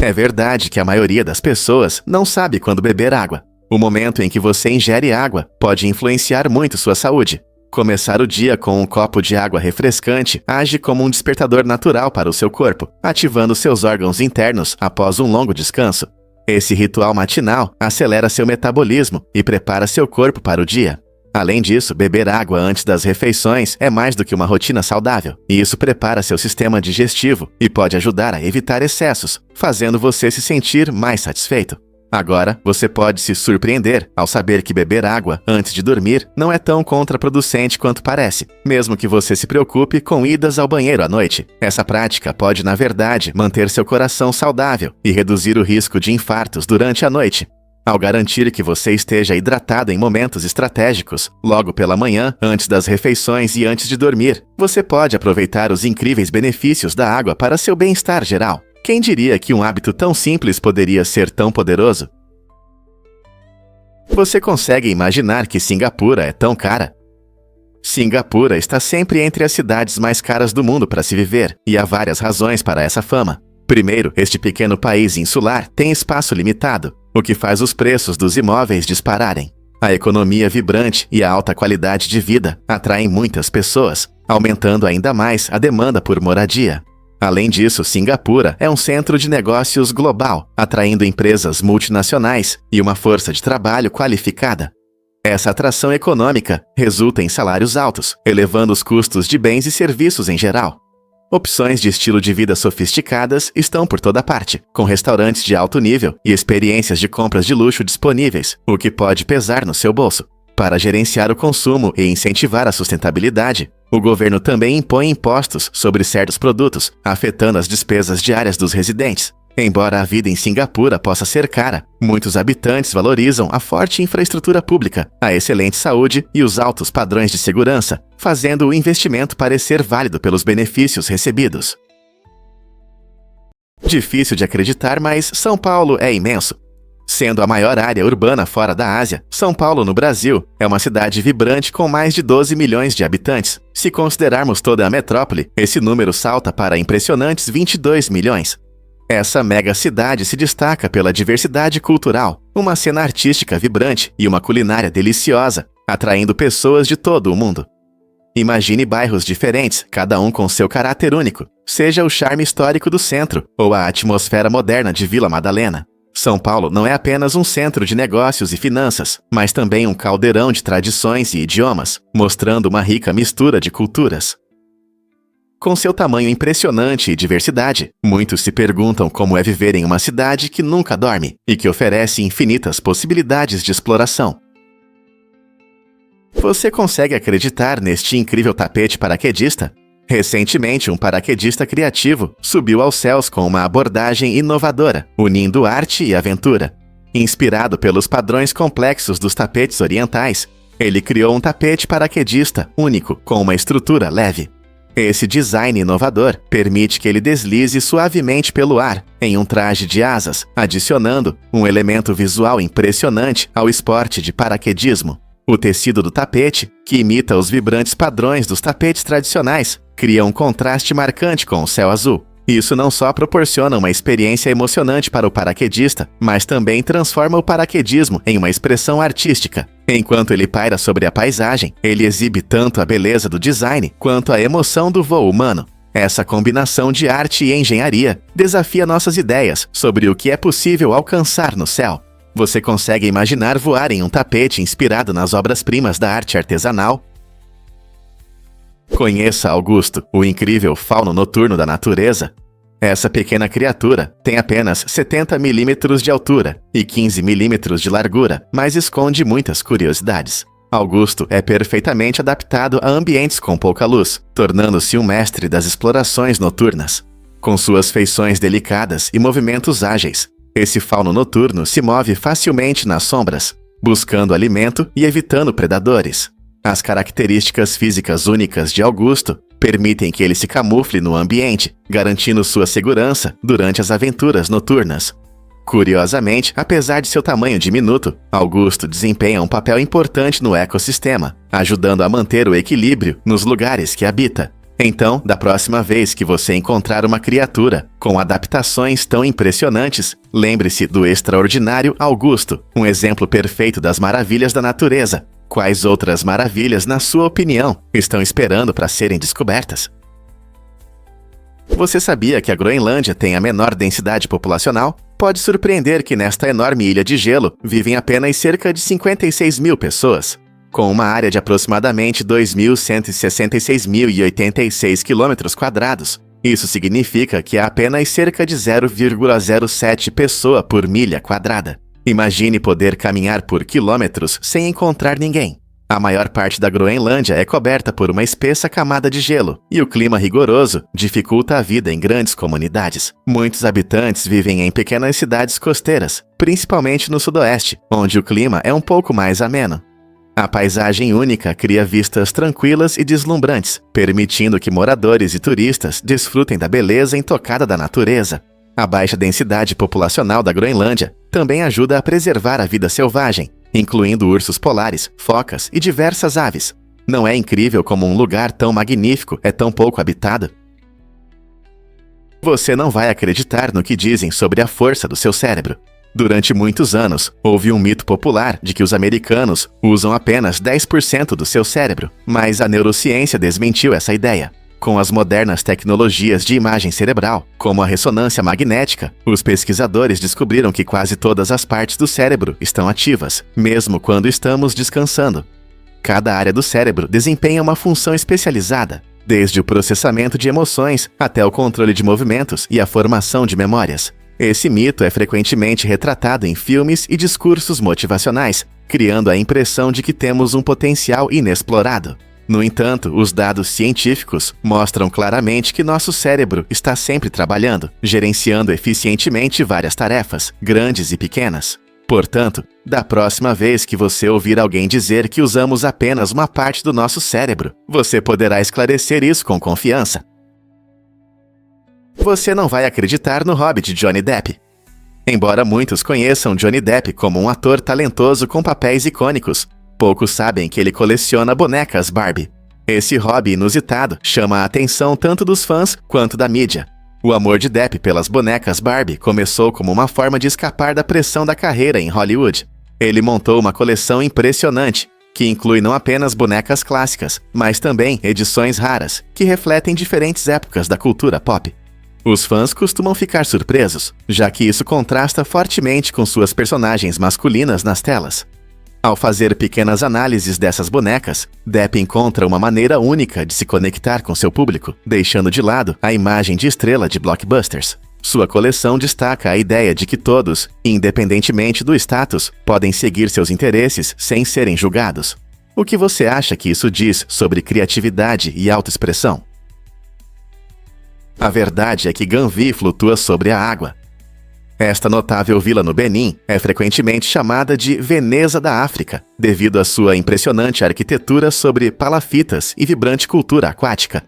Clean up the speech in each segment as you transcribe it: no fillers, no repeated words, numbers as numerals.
É verdade que a maioria das pessoas não sabe quando beber água. O momento em que você ingere água pode influenciar muito sua saúde. Começar o dia com um copo de água refrescante age como um despertador natural para o seu corpo, ativando seus órgãos internos após um longo descanso. Esse ritual matinal acelera seu metabolismo e prepara seu corpo para o dia. Além disso, beber água antes das refeições é mais do que uma rotina saudável, e isso prepara seu sistema digestivo e pode ajudar a evitar excessos, fazendo você se sentir mais satisfeito. Agora, você pode se surpreender ao saber que beber água antes de dormir não é tão contraproducente quanto parece, mesmo que você se preocupe com idas ao banheiro à noite. Essa prática pode, na verdade, manter seu coração saudável e reduzir o risco de infartos durante a noite. Ao garantir que você esteja hidratado em momentos estratégicos, logo pela manhã, antes das refeições e antes de dormir, você pode aproveitar os incríveis benefícios da água para seu bem-estar geral. Quem diria que um hábito tão simples poderia ser tão poderoso? Você consegue imaginar que Cingapura é tão cara? Cingapura está sempre entre as cidades mais caras do mundo para se viver, e há várias razões para essa fama. Primeiro, este pequeno país insular tem espaço limitado, o que faz os preços dos imóveis dispararem. A economia vibrante e a alta qualidade de vida atraem muitas pessoas, aumentando ainda mais a demanda por moradia. Além disso, Cingapura é um centro de negócios global, atraindo empresas multinacionais e uma força de trabalho qualificada. Essa atração econômica resulta em salários altos, elevando os custos de bens e serviços em geral. Opções de estilo de vida sofisticadas estão por toda parte, com restaurantes de alto nível e experiências de compras de luxo disponíveis, o que pode pesar no seu bolso. Para gerenciar o consumo e incentivar a sustentabilidade, o governo também impõe impostos sobre certos produtos, afetando as despesas diárias dos residentes. Embora a vida em Cingapura possa ser cara, muitos habitantes valorizam a forte infraestrutura pública, a excelente saúde e os altos padrões de segurança, fazendo o investimento parecer válido pelos benefícios recebidos. Difícil de acreditar, mas São Paulo é imenso. Sendo a maior área urbana fora da Ásia, São Paulo, no Brasil, é uma cidade vibrante com mais de 12 milhões de habitantes. Se considerarmos toda a metrópole, esse número salta para impressionantes 22 milhões. Essa mega cidade se destaca pela diversidade cultural, uma cena artística vibrante e uma culinária deliciosa, atraindo pessoas de todo o mundo. Imagine bairros diferentes, cada um com seu caráter único, seja o charme histórico do centro ou a atmosfera moderna de Vila Madalena. São Paulo não é apenas um centro de negócios e finanças, mas também um caldeirão de tradições e idiomas, mostrando uma rica mistura de culturas. Com seu tamanho impressionante e diversidade, muitos se perguntam como é viver em uma cidade que nunca dorme e que oferece infinitas possibilidades de exploração. Você consegue acreditar neste incrível tapete paraquedista? Recentemente, um paraquedista criativo subiu aos céus com uma abordagem inovadora, unindo arte e aventura. Inspirado pelos padrões complexos dos tapetes orientais, ele criou um tapete paraquedista único com uma estrutura leve. Esse design inovador permite que ele deslize suavemente pelo ar, em um traje de asas, adicionando um elemento visual impressionante ao esporte de paraquedismo. O tecido do tapete, que imita os vibrantes padrões dos tapetes tradicionais, cria um contraste marcante com o céu azul. Isso não só proporciona uma experiência emocionante para o paraquedista, mas também transforma o paraquedismo em uma expressão artística. Enquanto ele paira sobre a paisagem, ele exibe tanto a beleza do design quanto a emoção do voo humano. Essa combinação de arte e engenharia desafia nossas ideias sobre o que é possível alcançar no céu. Você consegue imaginar voar em um tapete inspirado nas obras-primas da arte artesanal? Conheça Augusto, o incrível fauno noturno da natureza. Essa pequena criatura tem apenas 70 milímetros de altura e 15 milímetros de largura, mas esconde muitas curiosidades. Augusto é perfeitamente adaptado a ambientes com pouca luz, tornando-se um mestre das explorações noturnas. Com suas feições delicadas e movimentos ágeis, esse fauno noturno se move facilmente nas sombras, buscando alimento e evitando predadores. As características físicas únicas de Augusto permitem que ele se camufle no ambiente, garantindo sua segurança durante as aventuras noturnas. Curiosamente, apesar de seu tamanho diminuto, Augusto desempenha um papel importante no ecossistema, ajudando a manter o equilíbrio nos lugares que habita. Então, da próxima vez que você encontrar uma criatura com adaptações tão impressionantes, lembre-se do extraordinário Augusto, um exemplo perfeito das maravilhas da natureza. Quais outras maravilhas, na sua opinião, estão esperando para serem descobertas? Você sabia que a Groenlândia tem a menor densidade populacional? Pode surpreender que nesta enorme ilha de gelo vivem apenas cerca de 56 mil pessoas, com uma área de aproximadamente 2.166.086 km². Isso significa que há apenas cerca de 0,07 pessoa por milha quadrada. Imagine poder caminhar por quilômetros sem encontrar ninguém. A maior parte da Groenlândia é coberta por uma espessa camada de gelo, e o clima rigoroso dificulta a vida em grandes comunidades. Muitos habitantes vivem em pequenas cidades costeiras, principalmente no sudoeste, onde o clima é um pouco mais ameno. A paisagem única cria vistas tranquilas e deslumbrantes, permitindo que moradores e turistas desfrutem da beleza intocada da natureza. A baixa densidade populacional da Groenlândia também ajuda a preservar a vida selvagem, incluindo ursos polares, focas e diversas aves. Não é incrível como um lugar tão magnífico é tão pouco habitado? Você não vai acreditar no que dizem sobre a força do seu cérebro. Durante muitos anos, houve um mito popular de que os americanos usam apenas 10% do seu cérebro, mas a neurociência desmentiu essa ideia. Com as modernas tecnologias de imagem cerebral, como a ressonância magnética, os pesquisadores descobriram que quase todas as partes do cérebro estão ativas, mesmo quando estamos descansando. Cada área do cérebro desempenha uma função especializada, desde o processamento de emoções até o controle de movimentos e a formação de memórias. Esse mito é frequentemente retratado em filmes e discursos motivacionais, criando a impressão de que temos um potencial inexplorado. No entanto, os dados científicos mostram claramente que nosso cérebro está sempre trabalhando, gerenciando eficientemente várias tarefas, grandes e pequenas. Portanto, da próxima vez que você ouvir alguém dizer que usamos apenas uma parte do nosso cérebro, você poderá esclarecer isso com confiança. Você não vai acreditar no hobby de Johnny Depp. Embora muitos conheçam Johnny Depp como um ator talentoso com papéis icônicos, poucos sabem que ele coleciona bonecas Barbie. Esse hobby inusitado chama a atenção tanto dos fãs quanto da mídia. O amor de Depp pelas bonecas Barbie começou como uma forma de escapar da pressão da carreira em Hollywood. Ele montou uma coleção impressionante, que inclui não apenas bonecas clássicas, mas também edições raras, que refletem diferentes épocas da cultura pop. Os fãs costumam ficar surpresos, já que isso contrasta fortemente com suas personagens masculinas nas telas. Ao fazer pequenas análises dessas bonecas, Depp encontra uma maneira única de se conectar com seu público, deixando de lado a imagem de estrela de blockbusters. Sua coleção destaca a ideia de que todos, independentemente do status, podem seguir seus interesses sem serem julgados. O que você acha que isso diz sobre criatividade e autoexpressão? A verdade é que Ganvi flutua sobre a água. Esta notável vila no Benin é frequentemente chamada de Veneza da África, devido à sua impressionante arquitetura sobre palafitas e vibrante cultura aquática.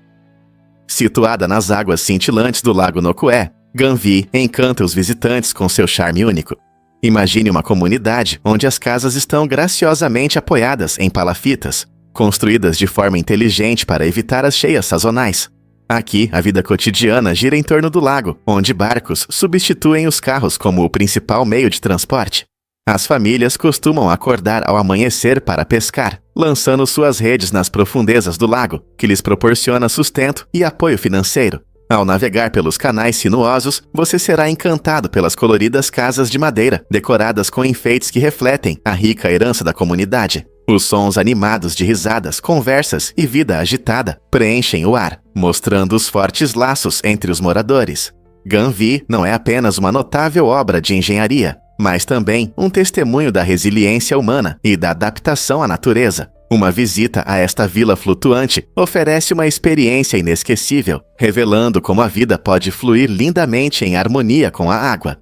Situada nas águas cintilantes do Lago Nokué, Ganvi encanta os visitantes com seu charme único. Imagine uma comunidade onde as casas estão graciosamente apoiadas em palafitas, construídas de forma inteligente para evitar as cheias sazonais. Aqui, a vida cotidiana gira em torno do lago, onde barcos substituem os carros como o principal meio de transporte. As famílias costumam acordar ao amanhecer para pescar, lançando suas redes nas profundezas do lago, que lhes proporciona sustento e apoio financeiro. Ao navegar pelos canais sinuosos, você será encantado pelas coloridas casas de madeira, decoradas com enfeites que refletem a rica herança da comunidade. Os sons animados de risadas, conversas e vida agitada preenchem o ar, mostrando os fortes laços entre os moradores. Ganvi não é apenas uma notável obra de engenharia, mas também um testemunho da resiliência humana e da adaptação à natureza. Uma visita a esta vila flutuante oferece uma experiência inesquecível, revelando como a vida pode fluir lindamente em harmonia com a água.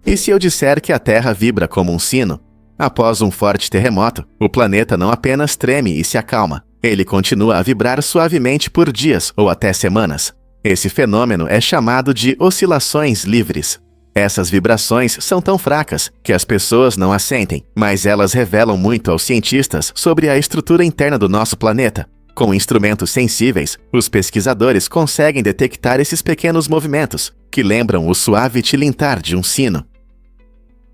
E se eu disser que a Terra vibra como um sino? Após um forte terremoto, o planeta não apenas treme e se acalma, ele continua a vibrar suavemente por dias ou até semanas. Esse fenômeno é chamado de oscilações livres. Essas vibrações são tão fracas que as pessoas não as sentem, mas elas revelam muito aos cientistas sobre a estrutura interna do nosso planeta. Com instrumentos sensíveis, os pesquisadores conseguem detectar esses pequenos movimentos, que lembram o suave tilintar de um sino.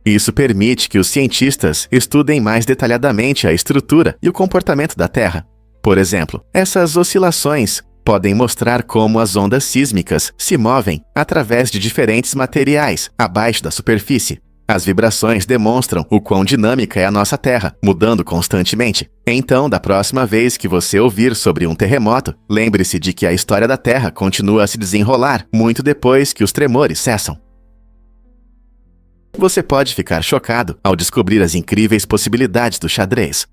Isso permite que os cientistas estudem mais detalhadamente a estrutura e o comportamento da Terra. Por exemplo, essas oscilações podem mostrar como as ondas sísmicas se movem através de diferentes materiais abaixo da superfície. As vibrações demonstram o quão dinâmica é a nossa Terra, mudando constantemente. Então, da próxima vez que você ouvir sobre um terremoto, lembre-se de que a história da Terra continua a se desenrolar muito depois que os tremores cessam. Você pode ficar chocado ao descobrir as incríveis possibilidades do xadrez.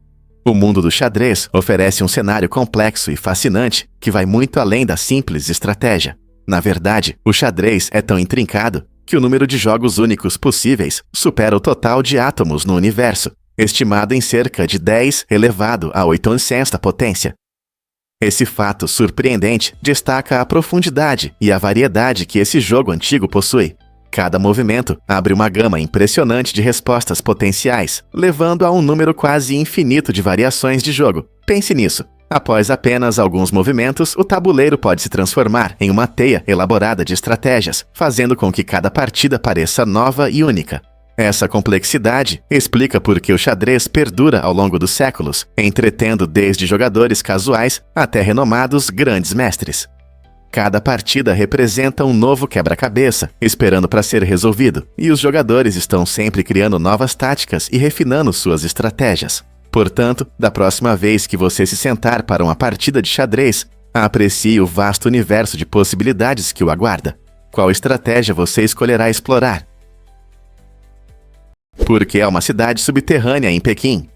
O mundo do xadrez oferece um cenário complexo e fascinante que vai muito além da simples estratégia. Na verdade, o xadrez é tão intrincado que o número de jogos únicos possíveis supera o total de átomos no universo, estimado em cerca de 10 elevado a 800 potência. Esse fato surpreendente destaca a profundidade e a variedade que esse jogo antigo possui. Cada movimento abre uma gama impressionante de respostas potenciais, levando a um número quase infinito de variações de jogo. Pense nisso. Após apenas alguns movimentos, o tabuleiro pode se transformar em uma teia elaborada de estratégias, fazendo com que cada partida pareça nova e única. Essa complexidade explica por que o xadrez perdura ao longo dos séculos, entretendo desde jogadores casuais até renomados grandes mestres. Cada partida representa um novo quebra-cabeça, esperando para ser resolvido, e os jogadores estão sempre criando novas táticas e refinando suas estratégias. Portanto, da próxima vez que você se sentar para uma partida de xadrez, aprecie o vasto universo de possibilidades que o aguarda. Qual estratégia você escolherá explorar? Por que há uma cidade subterrânea em Pequim?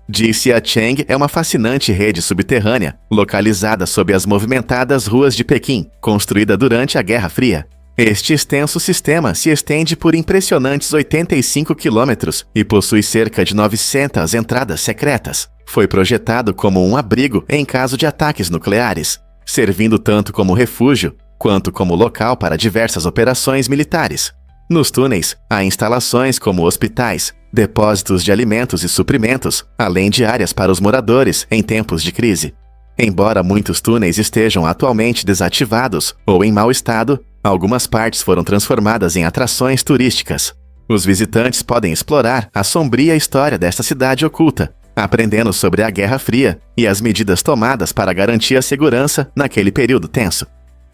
Jixiacheng é uma fascinante rede subterrânea, localizada sob as movimentadas ruas de Pequim, construída durante a Guerra Fria. Este extenso sistema se estende por impressionantes 85 quilômetros e possui cerca de 900 entradas secretas. Foi projetado como um abrigo em caso de ataques nucleares, servindo tanto como refúgio quanto como local para diversas operações militares. Nos túneis, há instalações como hospitais, depósitos de alimentos e suprimentos, além de áreas para os moradores em tempos de crise. Embora muitos túneis estejam atualmente desativados ou em mau estado, algumas partes foram transformadas em atrações turísticas. Os visitantes podem explorar a sombria história desta cidade oculta, aprendendo sobre a Guerra Fria e as medidas tomadas para garantir a segurança naquele período tenso.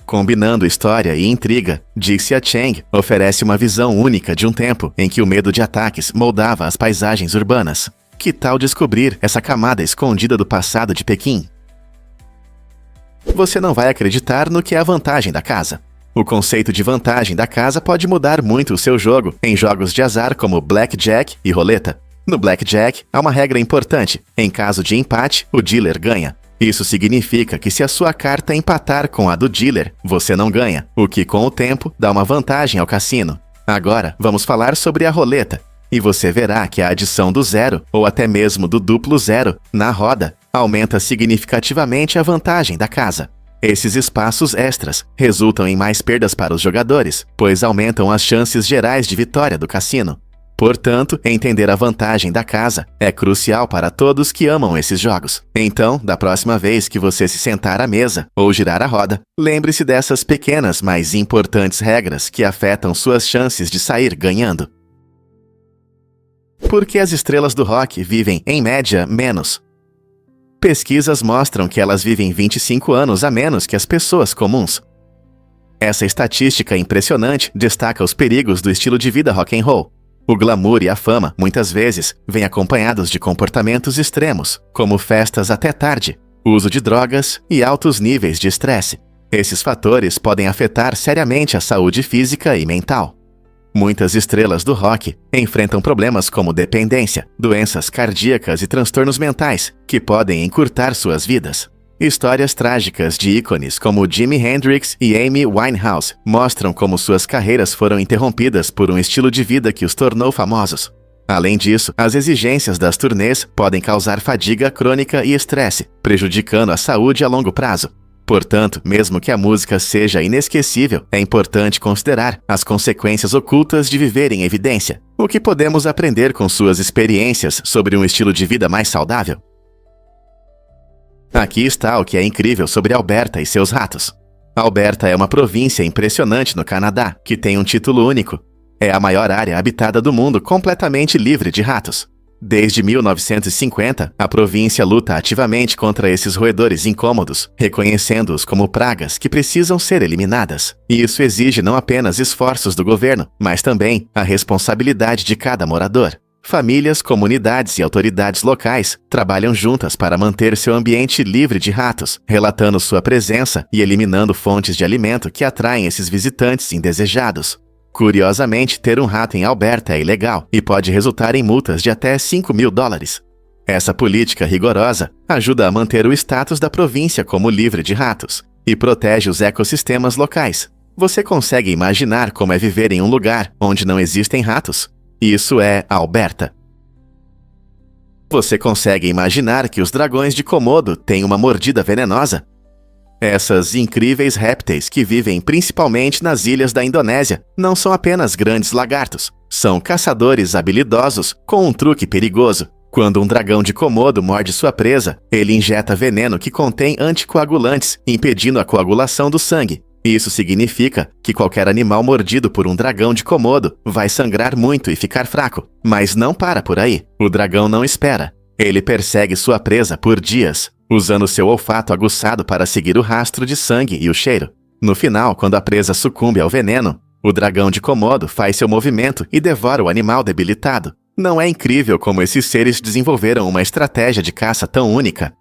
Combinando história e intriga, Jixiacheng oferece uma visão única de um tempo em que o medo de ataques moldava as paisagens urbanas. Que tal descobrir essa camada escondida do passado de Pequim? Você não vai acreditar no que é a vantagem da casa. O conceito de vantagem da casa pode mudar muito o seu jogo em jogos de azar como Blackjack e Roleta. No Blackjack, há uma regra importante. Em caso de empate, o dealer ganha. Isso significa que se a sua carta empatar com a do dealer, você não ganha, o que com o tempo dá uma vantagem ao cassino. Agora, vamos falar sobre a roleta. E você verá que a adição do zero, ou até mesmo do duplo zero, na roda, aumenta significativamente a vantagem da casa. Esses espaços extras resultam em mais perdas para os jogadores, pois aumentam as chances gerais de vitória do cassino. Portanto, entender a vantagem da casa é crucial para todos que amam esses jogos. Então, da próxima vez que você se sentar à mesa ou girar a roda, lembre-se dessas pequenas, mas importantes regras que afetam suas chances de sair ganhando. Por que as estrelas do rock vivem, em média, menos? Pesquisas mostram que elas vivem 25 anos a menos que as pessoas comuns. Essa estatística impressionante destaca os perigos do estilo de vida rock and roll. O glamour e a fama, muitas vezes, vêm acompanhados de comportamentos extremos, como festas até tarde, uso de drogas e altos níveis de estresse. Esses fatores podem afetar seriamente a saúde física e mental. Muitas estrelas do rock enfrentam problemas como dependência, doenças cardíacas e transtornos mentais, que podem encurtar suas vidas. Histórias trágicas de ícones como Jimi Hendrix e Amy Winehouse mostram como suas carreiras foram interrompidas por um estilo de vida que os tornou famosos. Além disso, as exigências das turnês podem causar fadiga crônica e estresse, prejudicando a saúde a longo prazo. Portanto, mesmo que a música seja inesquecível, é importante considerar as consequências ocultas de viver em evidência. O que podemos aprender com suas experiências sobre um estilo de vida mais saudável? Aqui está o que é incrível sobre Alberta e seus ratos. Alberta é uma província impressionante no Canadá, que tem um título único. É a maior área habitada do mundo completamente livre de ratos. Desde 1950, a província luta ativamente contra esses roedores incômodos, reconhecendo-os como pragas que precisam ser eliminadas. E isso exige não apenas esforços do governo, mas também a responsabilidade de cada morador. Famílias, comunidades e autoridades locais trabalham juntas para manter seu ambiente livre de ratos, relatando sua presença e eliminando fontes de alimento que atraem esses visitantes indesejados. Curiosamente, ter um rato em Alberta é ilegal e pode resultar em multas de até $5.000. Essa política rigorosa ajuda a manter o status da província como livre de ratos e protege os ecossistemas locais. Você consegue imaginar como é viver em um lugar onde não existem ratos? Isso é Alberta. Você consegue imaginar que os dragões de Komodo têm uma mordida venenosa? Essas incríveis répteis que vivem principalmente nas ilhas da Indonésia não são apenas grandes lagartos, são caçadores habilidosos com um truque perigoso. Quando um dragão de Komodo morde sua presa, ele injeta veneno que contém anticoagulantes, impedindo a coagulação do sangue. Isso significa que qualquer animal mordido por um dragão de Komodo vai sangrar muito e ficar fraco. Mas não para por aí. O dragão não espera. Ele persegue sua presa por dias, usando seu olfato aguçado para seguir o rastro de sangue e o cheiro. No final, quando a presa sucumbe ao veneno, o dragão de Komodo faz seu movimento e devora o animal debilitado. Não é incrível como esses seres desenvolveram uma estratégia de caça tão única?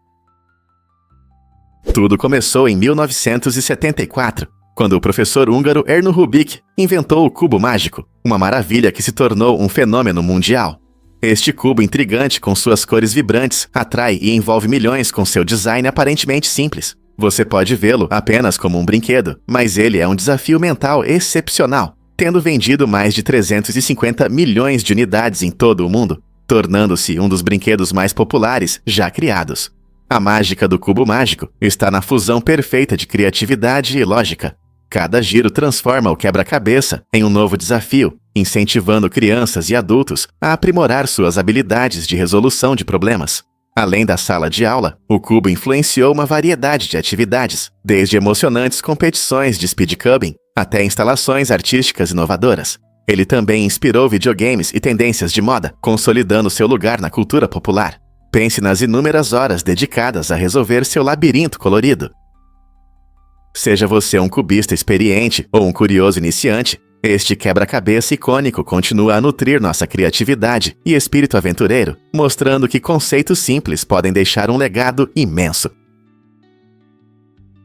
Tudo começou em 1974, quando o professor húngaro Erno Rubik inventou o cubo mágico, uma maravilha que se tornou um fenômeno mundial. Este cubo intrigante com suas cores vibrantes atrai e envolve milhões com seu design aparentemente simples. Você pode vê-lo apenas como um brinquedo, mas ele é um desafio mental excepcional, tendo vendido mais de 350 milhões de unidades em todo o mundo, tornando-se um dos brinquedos mais populares já criados. A mágica do cubo mágico está na fusão perfeita de criatividade e lógica. Cada giro transforma o quebra-cabeça em um novo desafio, incentivando crianças e adultos a aprimorar suas habilidades de resolução de problemas. Além da sala de aula, o cubo influenciou uma variedade de atividades, desde emocionantes competições de speedcubbing até instalações artísticas inovadoras. Ele também inspirou videogames e tendências de moda, consolidando seu lugar na cultura popular. Pense nas inúmeras horas dedicadas a resolver seu labirinto colorido. Seja você um cubista experiente ou um curioso iniciante, este quebra-cabeça icônico continua a nutrir nossa criatividade e espírito aventureiro, mostrando que conceitos simples podem deixar um legado imenso.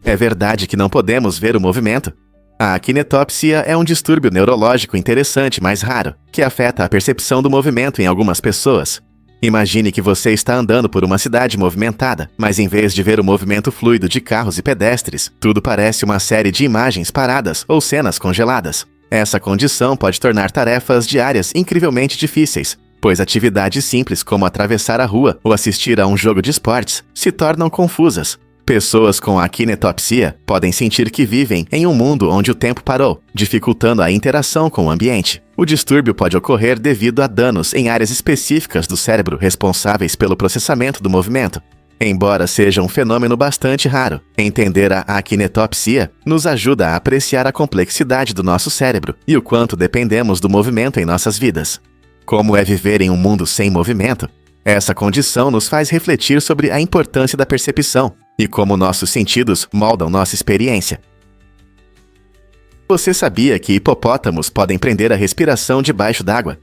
É verdade que não podemos ver o movimento? A kinetopsia é um distúrbio neurológico interessante, mas raro, que afeta a percepção do movimento em algumas pessoas. Imagine que você está andando por uma cidade movimentada, mas em vez de ver o movimento fluido de carros e pedestres, tudo parece uma série de imagens paradas ou cenas congeladas. Essa condição pode tornar tarefas diárias incrivelmente difíceis, pois atividades simples como atravessar a rua ou assistir a um jogo de esportes se tornam confusas. Pessoas com a kinetopsia podem sentir que vivem em um mundo onde o tempo parou, dificultando a interação com o ambiente. O distúrbio pode ocorrer devido a danos em áreas específicas do cérebro responsáveis pelo processamento do movimento. Embora seja um fenômeno bastante raro, entender a kinetopsia nos ajuda a apreciar a complexidade do nosso cérebro e o quanto dependemos do movimento em nossas vidas. Como é viver em um mundo sem movimento? Essa condição nos faz refletir sobre a importância da percepção e como nossos sentidos moldam nossa experiência. Você sabia que hipopótamos podem prender a respiração debaixo d'água?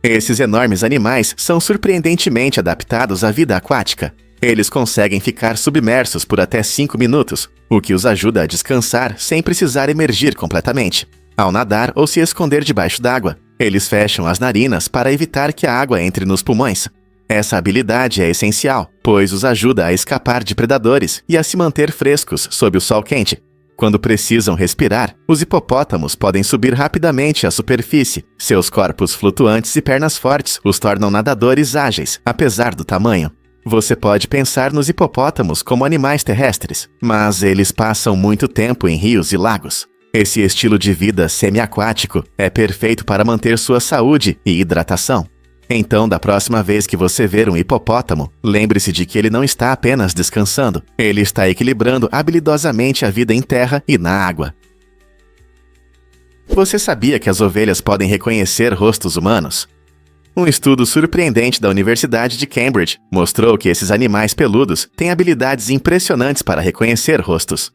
Esses enormes animais são surpreendentemente adaptados à vida aquática. Eles conseguem ficar submersos por até 5 minutos, o que os ajuda a descansar sem precisar emergir completamente. Ao nadar ou se esconder debaixo d'água, eles fecham as narinas para evitar que a água entre nos pulmões. Essa habilidade é essencial, pois os ajuda a escapar de predadores e a se manter frescos sob o sol quente. Quando precisam respirar, os hipopótamos podem subir rapidamente à superfície. Seus corpos flutuantes e pernas fortes os tornam nadadores ágeis, apesar do tamanho. Você pode pensar nos hipopótamos como animais terrestres, mas eles passam muito tempo em rios e lagos. Esse estilo de vida semiaquático é perfeito para manter sua saúde e hidratação. Então, da próxima vez que você ver um hipopótamo, lembre-se de que ele não está apenas descansando, ele está equilibrando habilidosamente a vida em terra e na água. Você sabia que as ovelhas podem reconhecer rostos humanos? Um estudo surpreendente da Universidade de Cambridge mostrou que esses animais peludos têm habilidades impressionantes para reconhecer rostos.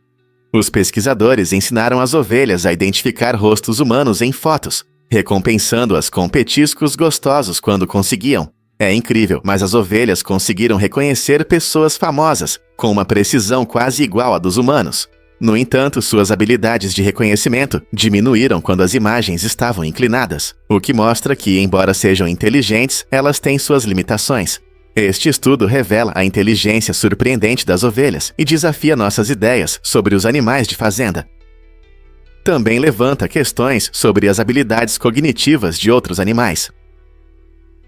Os pesquisadores ensinaram as ovelhas a identificar rostos humanos em fotos, recompensando-as com petiscos gostosos quando conseguiam. É incrível, mas as ovelhas conseguiram reconhecer pessoas famosas com uma precisão quase igual à dos humanos. No entanto, suas habilidades de reconhecimento diminuíram quando as imagens estavam inclinadas, o que mostra que, embora sejam inteligentes, elas têm suas limitações. Este estudo revela a inteligência surpreendente das ovelhas e desafia nossas ideias sobre os animais de fazenda. Também levanta questões sobre as habilidades cognitivas de outros animais.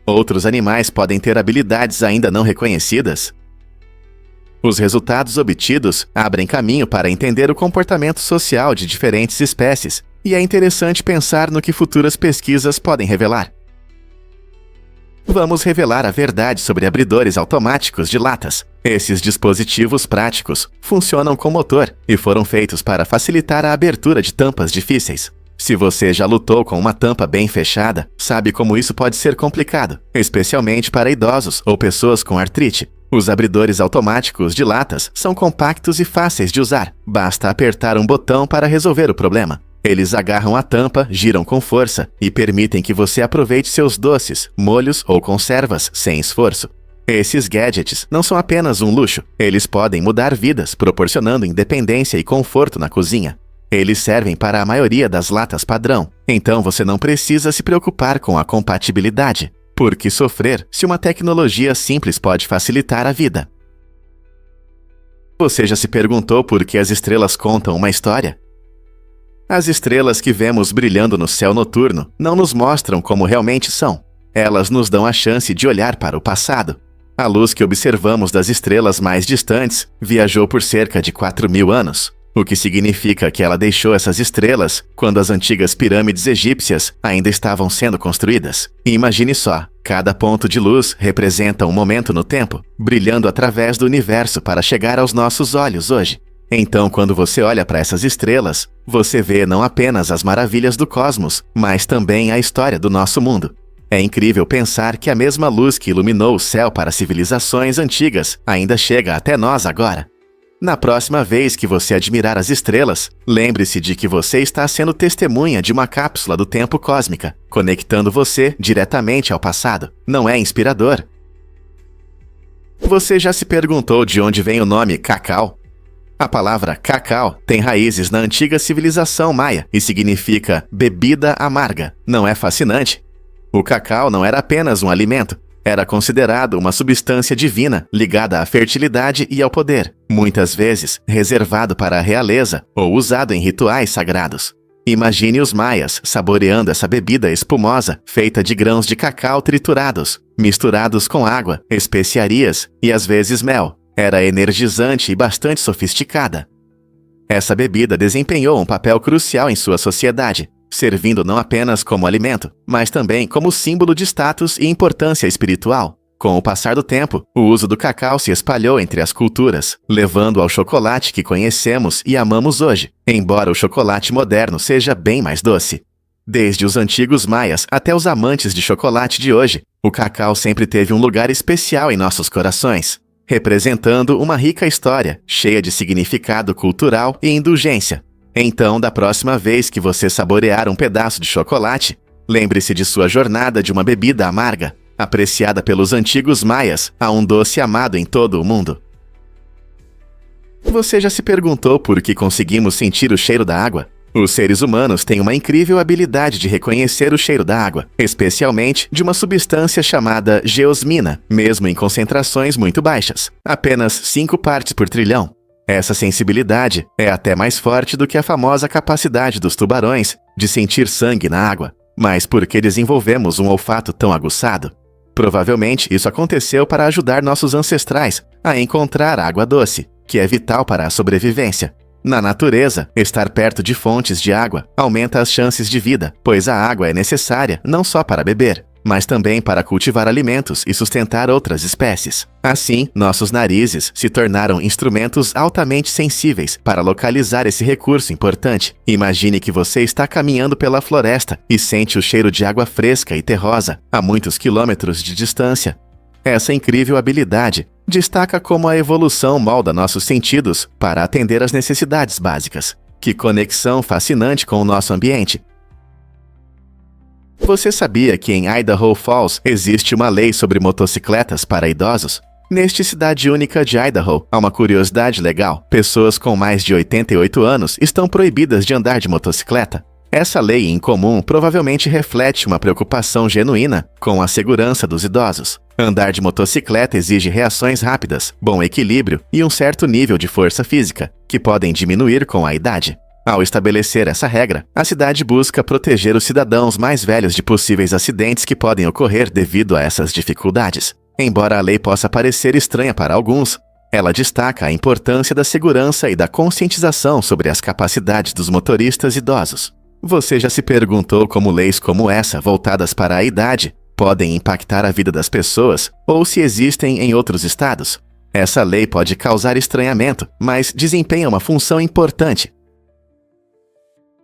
Outros animais podem ter habilidades ainda não reconhecidas? Os resultados obtidos abrem caminho para entender o comportamento social de diferentes espécies, e é interessante pensar no que futuras pesquisas podem revelar. Vamos revelar a verdade sobre abridores automáticos de latas. Esses dispositivos práticos funcionam com motor e foram feitos para facilitar a abertura de tampas difíceis. Se você já lutou com uma tampa bem fechada, sabe como isso pode ser complicado, especialmente para idosos ou pessoas com artrite. Os abridores automáticos de latas são compactos e fáceis de usar. Basta apertar um botão para resolver o problema. Eles agarram a tampa, giram com força e permitem que você aproveite seus doces, molhos ou conservas sem esforço. Esses gadgets não são apenas um luxo, eles podem mudar vidas, proporcionando independência e conforto na cozinha. Eles servem para a maioria das latas padrão, então você não precisa se preocupar com a compatibilidade. Por que sofrer se uma tecnologia simples pode facilitar a vida? Você já se perguntou por que as estrelas contam uma história? As estrelas que vemos brilhando no céu noturno não nos mostram como realmente são. Elas nos dão a chance de olhar para o passado. A luz que observamos das estrelas mais distantes viajou por cerca de 4.000 anos, o que significa que ela deixou essas estrelas quando as antigas pirâmides egípcias ainda estavam sendo construídas. E imagine só, cada ponto de luz representa um momento no tempo, brilhando através do universo para chegar aos nossos olhos hoje. Então, quando você olha para essas estrelas, você vê não apenas as maravilhas do cosmos, mas também a história do nosso mundo. É incrível pensar que a mesma luz que iluminou o céu para civilizações antigas ainda chega até nós agora. Na próxima vez que você admirar as estrelas, lembre-se de que você está sendo testemunha de uma cápsula do tempo cósmica, conectando você diretamente ao passado. Não é inspirador? Você já se perguntou de onde vem o nome cacau? A palavra cacau tem raízes na antiga civilização maia e significa bebida amarga. Não é fascinante? O cacau não era apenas um alimento, era considerado uma substância divina ligada à fertilidade e ao poder, muitas vezes reservado para a realeza ou usado em rituais sagrados. Imagine os maias saboreando essa bebida espumosa feita de grãos de cacau triturados, misturados com água, especiarias e às vezes mel. Era energizante e bastante sofisticada. Essa bebida desempenhou um papel crucial em sua sociedade, servindo não apenas como alimento, mas também como símbolo de status e importância espiritual. Com o passar do tempo, o uso do cacau se espalhou entre as culturas, levando ao chocolate que conhecemos e amamos hoje, embora o chocolate moderno seja bem mais doce. Desde os antigos maias até os amantes de chocolate de hoje, o cacau sempre teve um lugar especial em nossos corações, representando uma rica história, cheia de significado cultural e indulgência. Então, da próxima vez que você saborear um pedaço de chocolate, lembre-se de sua jornada de uma bebida amarga, apreciada pelos antigos maias, a um doce amado em todo o mundo. Você já se perguntou por que conseguimos sentir o cheiro da água? Os seres humanos têm uma incrível habilidade de reconhecer o cheiro da água, especialmente de uma substância chamada geosmina, mesmo em concentrações muito baixas, apenas 5 partes por trilhão. Essa sensibilidade é até mais forte do que a famosa capacidade dos tubarões de sentir sangue na água. Mas por que desenvolvemos um olfato tão aguçado? Provavelmente isso aconteceu para ajudar nossos ancestrais a encontrar água doce, que é vital para a sobrevivência. Na natureza, estar perto de fontes de água aumenta as chances de vida, pois a água é necessária não só para beber, mas também para cultivar alimentos e sustentar outras espécies. Assim, nossos narizes se tornaram instrumentos altamente sensíveis para localizar esse recurso importante. Imagine que você está caminhando pela floresta e sente o cheiro de água fresca e terrosa a muitos quilômetros de distância. Essa incrível habilidade destaca como a evolução molda nossos sentidos para atender às necessidades básicas. Que conexão fascinante com o nosso ambiente! Você sabia que em Idaho Falls existe uma lei sobre motocicletas para idosos? Neste Cidade Única de Idaho, há uma curiosidade legal. Pessoas com mais de 88 anos estão proibidas de andar de motocicleta. Essa lei incomum provavelmente reflete uma preocupação genuína com a segurança dos idosos. Andar de motocicleta exige reações rápidas, bom equilíbrio e um certo nível de força física, que podem diminuir com a idade. Ao estabelecer essa regra, a cidade busca proteger os cidadãos mais velhos de possíveis acidentes que podem ocorrer devido a essas dificuldades. Embora a lei possa parecer estranha para alguns, ela destaca a importância da segurança e da conscientização sobre as capacidades dos motoristas idosos. Você já se perguntou como leis como essa, voltadas para a idade, podem impactar a vida das pessoas ou se existem em outros estados? Essa lei pode causar estranhamento, mas desempenha uma função importante.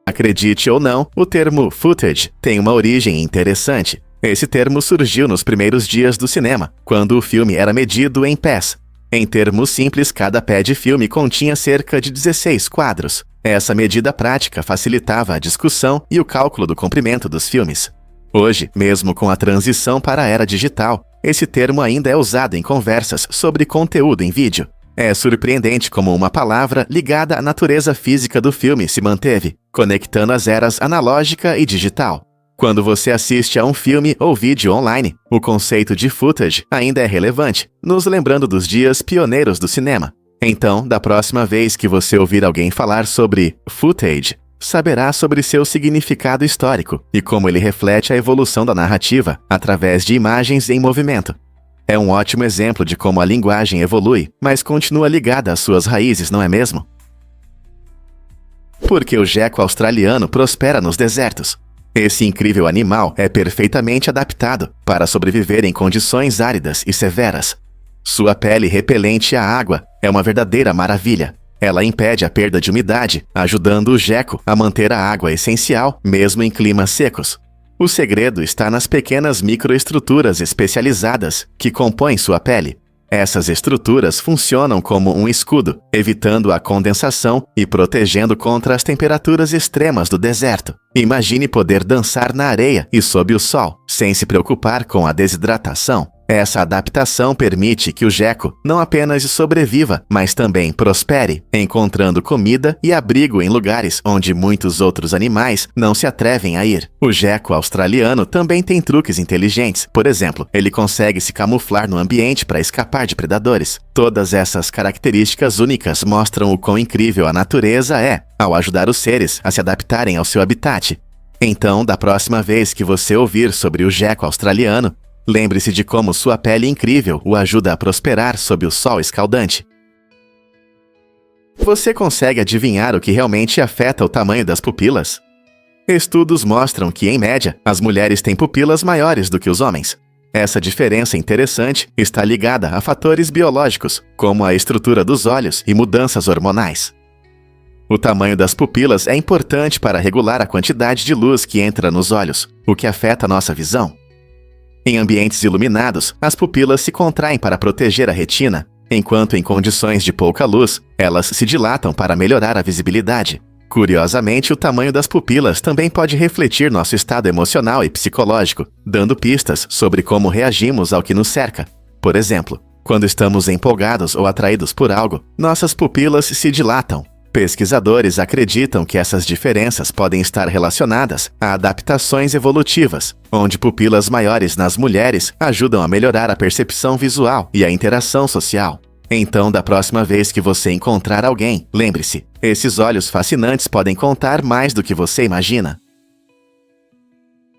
Acredite ou não, o termo footage tem uma origem interessante. Esse termo surgiu nos primeiros dias do cinema, quando o filme era medido em pés. Em termos simples, cada pé de filme continha cerca de 16 quadros. Essa medida prática facilitava a discussão e o cálculo do comprimento dos filmes. Hoje, mesmo com a transição para a era digital, esse termo ainda é usado em conversas sobre conteúdo em vídeo. É surpreendente como uma palavra ligada à natureza física do filme se manteve, conectando as eras analógica e digital. Quando você assiste a um filme ou vídeo online, o conceito de footage ainda é relevante, nos lembrando dos dias pioneiros do cinema. Então, da próxima vez que você ouvir alguém falar sobre footage, saberá sobre seu significado histórico e como ele reflete a evolução da narrativa através de imagens em movimento. É um ótimo exemplo de como a linguagem evolui, mas continua ligada às suas raízes, não é mesmo? Porque o geco australiano prospera nos desertos. Esse incrível animal é perfeitamente adaptado para sobreviver em condições áridas e severas. Sua pele repelente à água é uma verdadeira maravilha. Ela impede a perda de umidade, ajudando o geco a manter a água essencial mesmo em climas secos. O segredo está nas pequenas microestruturas especializadas que compõem sua pele. Essas estruturas funcionam como um escudo, evitando a condensação e protegendo contra as temperaturas extremas do deserto. Imagine poder dançar na areia e sob o sol, sem se preocupar com a desidratação. Essa adaptação permite que o geco não apenas sobreviva, mas também prospere, encontrando comida e abrigo em lugares onde muitos outros animais não se atrevem a ir. O geco australiano também tem truques inteligentes. Por exemplo, ele consegue se camuflar no ambiente para escapar de predadores. Todas essas características únicas mostram o quão incrível a natureza é, ao ajudar os seres a se adaptarem ao seu habitat. Então, da próxima vez que você ouvir sobre o geco australiano, lembre-se de como sua pele incrível o ajuda a prosperar sob o sol escaldante. Você consegue adivinhar o que realmente afeta o tamanho das pupilas? Estudos mostram que, em média, as mulheres têm pupilas maiores do que os homens. Essa diferença interessante está ligada a fatores biológicos, como a estrutura dos olhos e mudanças hormonais. O tamanho das pupilas é importante para regular a quantidade de luz que entra nos olhos, o que afeta a nossa visão. Em ambientes iluminados, as pupilas se contraem para proteger a retina, enquanto em condições de pouca luz, elas se dilatam para melhorar a visibilidade. Curiosamente, o tamanho das pupilas também pode refletir nosso estado emocional e psicológico, dando pistas sobre como reagimos ao que nos cerca. Por exemplo, quando estamos empolgados ou atraídos por algo, nossas pupilas se dilatam. Pesquisadores acreditam que essas diferenças podem estar relacionadas a adaptações evolutivas, onde pupilas maiores nas mulheres ajudam a melhorar a percepção visual e a interação social. Então, da próxima vez que você encontrar alguém, lembre-se, esses olhos fascinantes podem contar mais do que você imagina.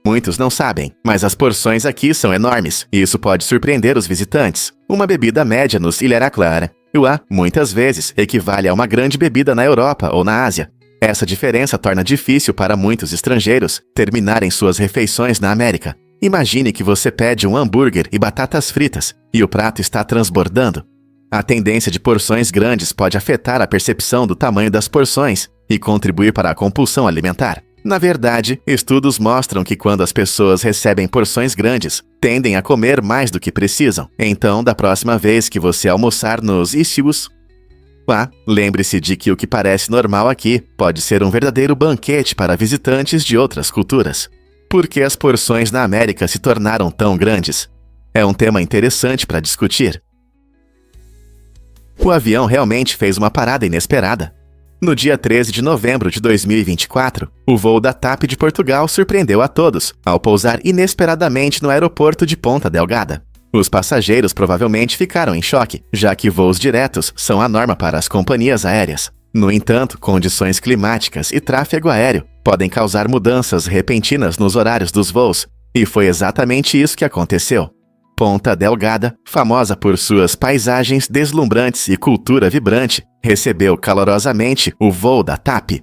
Muitos não sabem, mas as porções aqui são enormes, e isso pode surpreender os visitantes. Uma bebida média nos Ilha Clara, muitas vezes, equivale a uma grande bebida na Europa ou na Ásia. Essa diferença torna difícil para muitos estrangeiros terminarem suas refeições na América. Imagine que você pede um hambúrguer e batatas fritas, e o prato está transbordando. A tendência de porções grandes pode afetar a percepção do tamanho das porções e contribuir para a compulsão alimentar. Na verdade, estudos mostram que quando as pessoas recebem porções grandes, tendem a comer mais do que precisam. Então, da próxima vez que você almoçar nos issues, lembre-se de que o que parece normal aqui pode ser um verdadeiro banquete para visitantes de outras culturas. Por que as porções na América se tornaram tão grandes? É um tema interessante para discutir. O avião realmente fez uma parada inesperada. No dia 13 de novembro de 2024, o voo da TAP de Portugal surpreendeu a todos ao pousar inesperadamente no aeroporto de Ponta Delgada. Os passageiros provavelmente ficaram em choque, já que voos diretos são a norma para as companhias aéreas. No entanto, condições climáticas e tráfego aéreo podem causar mudanças repentinas nos horários dos voos, e foi exatamente isso que aconteceu. Ponta Delgada, famosa por suas paisagens deslumbrantes e cultura vibrante, recebeu calorosamente o voo da TAP.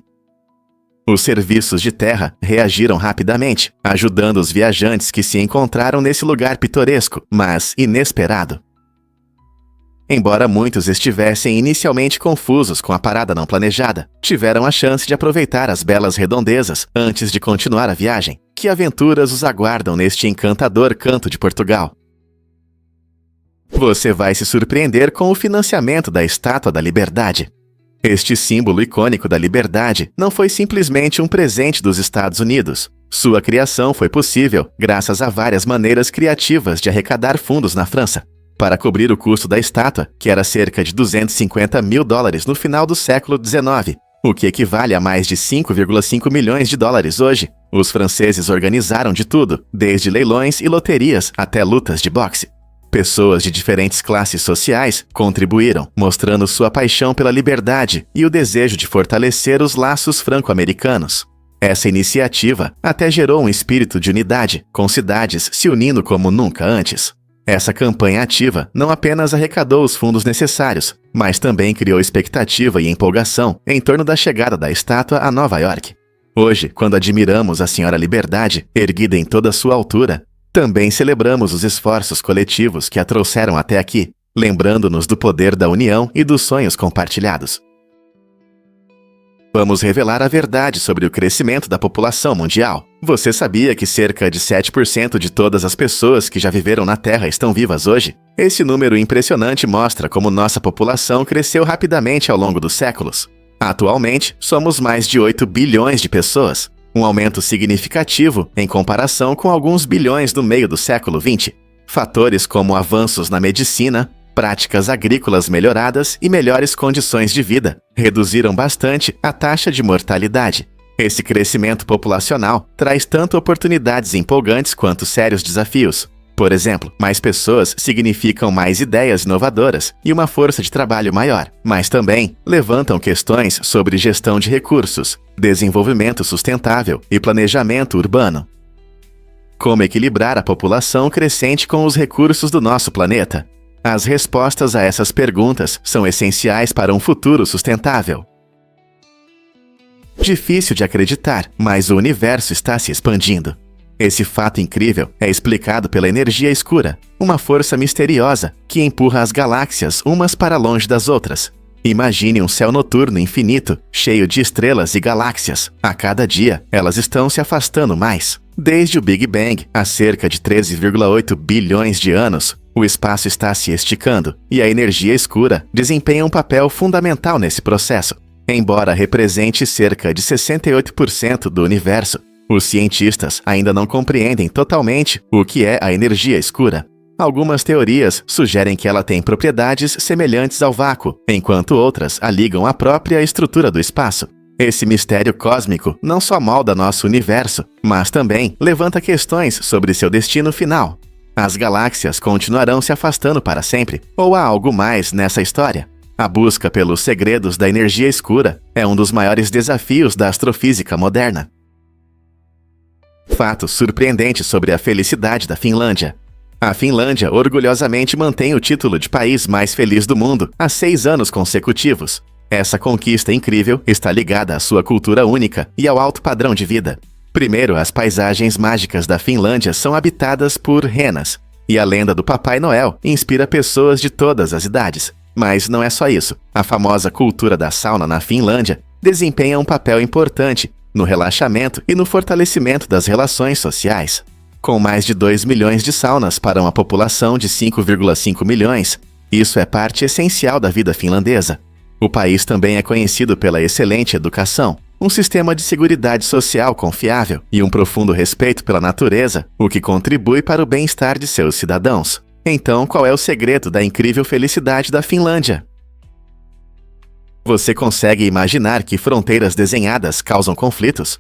Os serviços de terra reagiram rapidamente, ajudando os viajantes que se encontraram nesse lugar pitoresco, mas inesperado. Embora muitos estivessem inicialmente confusos com a parada não planejada, tiveram a chance de aproveitar as belas redondezas antes de continuar a viagem. Que aventuras os aguardam neste encantador canto de Portugal? Você vai se surpreender com o financiamento da Estátua da Liberdade. Este símbolo icônico da liberdade não foi simplesmente um presente dos Estados Unidos. Sua criação foi possível graças a várias maneiras criativas de arrecadar fundos na França. Para cobrir o custo da estátua, que era cerca de $250 mil no final do século XIX, o que equivale a mais de 5,5 milhões de dólares hoje, os franceses organizaram de tudo, desde leilões e loterias até lutas de boxe. Pessoas de diferentes classes sociais contribuíram, mostrando sua paixão pela liberdade e o desejo de fortalecer os laços franco-americanos. Essa iniciativa até gerou um espírito de unidade, com cidades se unindo como nunca antes. Essa campanha ativa não apenas arrecadou os fundos necessários, mas também criou expectativa e empolgação em torno da chegada da estátua a Nova York. Hoje, quando admiramos a Senhora Liberdade, erguida em toda sua altura, também celebramos os esforços coletivos que a trouxeram até aqui, lembrando-nos do poder da união e dos sonhos compartilhados. Vamos revelar a verdade sobre o crescimento da população mundial. Você sabia que cerca de 7% de todas as pessoas que já viveram na Terra estão vivas hoje? Esse número impressionante mostra como nossa população cresceu rapidamente ao longo dos séculos. Atualmente, somos mais de 8 bilhões de pessoas. Um aumento significativo em comparação com alguns bilhões no meio do século XX. Fatores como avanços na medicina, práticas agrícolas melhoradas e melhores condições de vida reduziram bastante a taxa de mortalidade. Esse crescimento populacional traz tanto oportunidades empolgantes quanto sérios desafios. Por exemplo, mais pessoas significam mais ideias inovadoras e uma força de trabalho maior, mas também levantam questões sobre gestão de recursos, desenvolvimento sustentável e planejamento urbano. Como equilibrar a população crescente com os recursos do nosso planeta? As respostas a essas perguntas são essenciais para um futuro sustentável. Difícil de acreditar, mas o universo está se expandindo. Esse fato incrível é explicado pela energia escura, uma força misteriosa que empurra as galáxias umas para longe das outras. Imagine um céu noturno infinito, cheio de estrelas e galáxias. A cada dia, elas estão se afastando mais. Desde o Big Bang, há cerca de 13,8 bilhões de anos, o espaço está se esticando, e a energia escura desempenha um papel fundamental nesse processo. Embora represente cerca de 68% do universo, os cientistas ainda não compreendem totalmente o que é a energia escura. Algumas teorias sugerem que ela tem propriedades semelhantes ao vácuo, enquanto outras a ligam à própria estrutura do espaço. Esse mistério cósmico não só molda nosso universo, mas também levanta questões sobre seu destino final. As galáxias continuarão se afastando para sempre, ou há algo mais nessa história? A busca pelos segredos da energia escura é um dos maiores desafios da astrofísica moderna. Fato surpreendente sobre a felicidade da Finlândia. A Finlândia orgulhosamente mantém o título de país mais feliz do mundo há 6 anos consecutivos. Essa conquista incrível está ligada à sua cultura única e ao alto padrão de vida. Primeiro, as paisagens mágicas da Finlândia são habitadas por renas, e a lenda do Papai Noel inspira pessoas de todas as idades. Mas não é só isso. A famosa cultura da sauna na Finlândia desempenha um papel importante no relaxamento e no fortalecimento das relações sociais. Com mais de 2 milhões de saunas para uma população de 5,5 milhões, isso é parte essencial da vida finlandesa. O país também é conhecido pela excelente educação, um sistema de seguridade social confiável e um profundo respeito pela natureza, o que contribui para o bem-estar de seus cidadãos. Então, qual é o segredo da incrível felicidade da Finlândia? Você consegue imaginar que fronteiras desenhadas causam conflitos?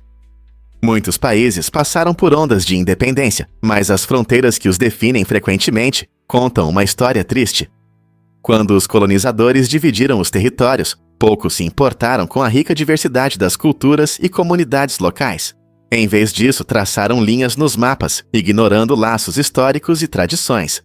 Muitos países passaram por ondas de independência, mas as fronteiras que os definem frequentemente contam uma história triste. Quando os colonizadores dividiram os territórios, poucos se importaram com a rica diversidade das culturas e comunidades locais. Em vez disso, traçaram linhas nos mapas, ignorando laços históricos e tradições.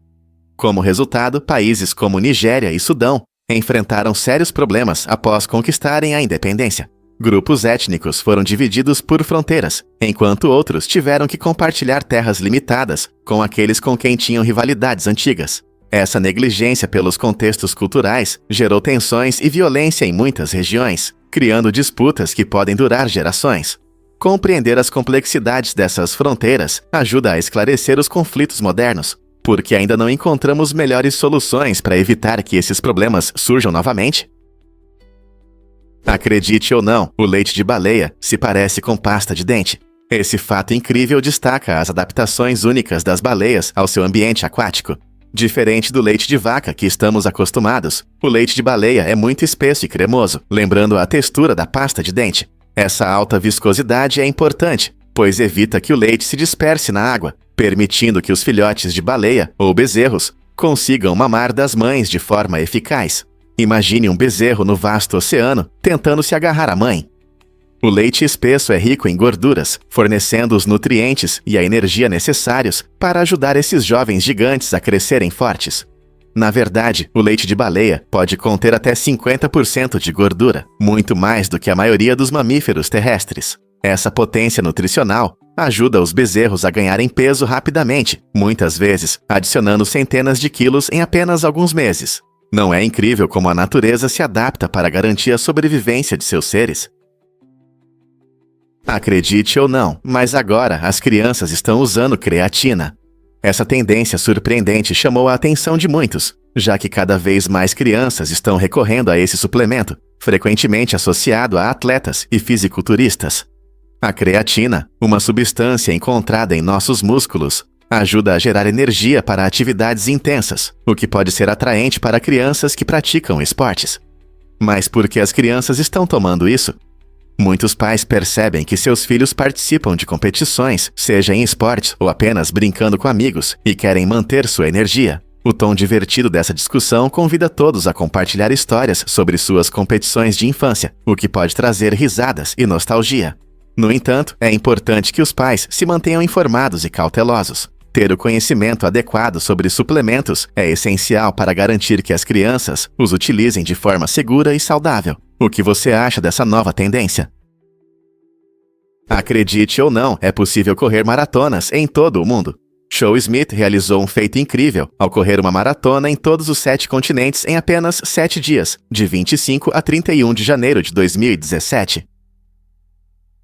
Como resultado, países como Nigéria e Sudão enfrentaram sérios problemas após conquistarem a independência. Grupos étnicos foram divididos por fronteiras, enquanto outros tiveram que compartilhar terras limitadas com aqueles com quem tinham rivalidades antigas. Essa negligência pelos contextos culturais gerou tensões e violência em muitas regiões, criando disputas que podem durar gerações. Compreender as complexidades dessas fronteiras ajuda a esclarecer os conflitos modernos, porque ainda não encontramos melhores soluções para evitar que esses problemas surjam novamente. Acredite ou não, o leite de baleia se parece com pasta de dente. Esse fato incrível destaca as adaptações únicas das baleias ao seu ambiente aquático. Diferente do leite de vaca que estamos acostumados, o leite de baleia é muito espesso e cremoso, lembrando a textura da pasta de dente. Essa alta viscosidade é importante, pois evita que o leite se disperse na água, permitindo que os filhotes de baleia ou bezerros consigam mamar das mães de forma eficaz. Imagine um bezerro no vasto oceano tentando se agarrar à mãe. O leite espesso é rico em gorduras, fornecendo os nutrientes e a energia necessários para ajudar esses jovens gigantes a crescerem fortes. Na verdade, o leite de baleia pode conter até 50% de gordura, muito mais do que a maioria dos mamíferos terrestres. Essa potência nutricional ajuda os bezerros a ganharem peso rapidamente, muitas vezes adicionando centenas de quilos em apenas alguns meses. Não é incrível como a natureza se adapta para garantir a sobrevivência de seus seres? Acredite ou não, mas agora as crianças estão usando creatina. Essa tendência surpreendente chamou a atenção de muitos, já que cada vez mais crianças estão recorrendo a esse suplemento, frequentemente associado a atletas e fisiculturistas. A creatina, uma substância encontrada em nossos músculos, ajuda a gerar energia para atividades intensas, o que pode ser atraente para crianças que praticam esportes. Mas por que as crianças estão tomando isso? Muitos pais percebem que seus filhos participam de competições, seja em esportes ou apenas brincando com amigos, e querem manter sua energia. O tom divertido dessa discussão convida todos a compartilhar histórias sobre suas competições de infância, o que pode trazer risadas e nostalgia. No entanto, é importante que os pais se mantenham informados e cautelosos. Ter o conhecimento adequado sobre suplementos é essencial para garantir que as crianças os utilizem de forma segura e saudável. O que você acha dessa nova tendência? Acredite ou não, é possível correr maratonas em todo o mundo. Joe Smith realizou um feito incrível ao correr uma maratona em todos os 7 continentes em apenas 7 dias, de 25 a 31 de janeiro de 2017.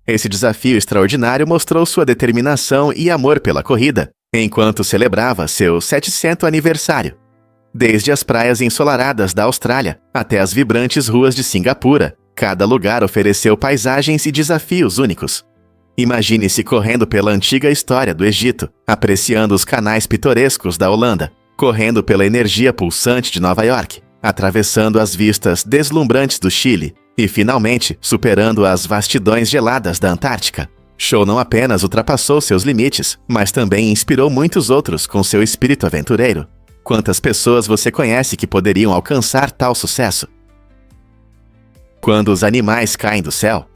Esse desafio extraordinário mostrou sua determinação e amor pela corrida, enquanto celebrava seu 700º aniversário. Desde as praias ensolaradas da Austrália até as vibrantes ruas de Singapura, cada lugar ofereceu paisagens e desafios únicos. Imagine-se correndo pela antiga história do Egito, apreciando os canais pitorescos da Holanda, correndo pela energia pulsante de Nova York, atravessando as vistas deslumbrantes do Chile e, finalmente, superando as vastidões geladas da Antártica. Joe não apenas ultrapassou seus limites, mas também inspirou muitos outros com seu espírito aventureiro. Quantas pessoas você conhece que poderiam alcançar tal sucesso? Quando os animais caem do céu.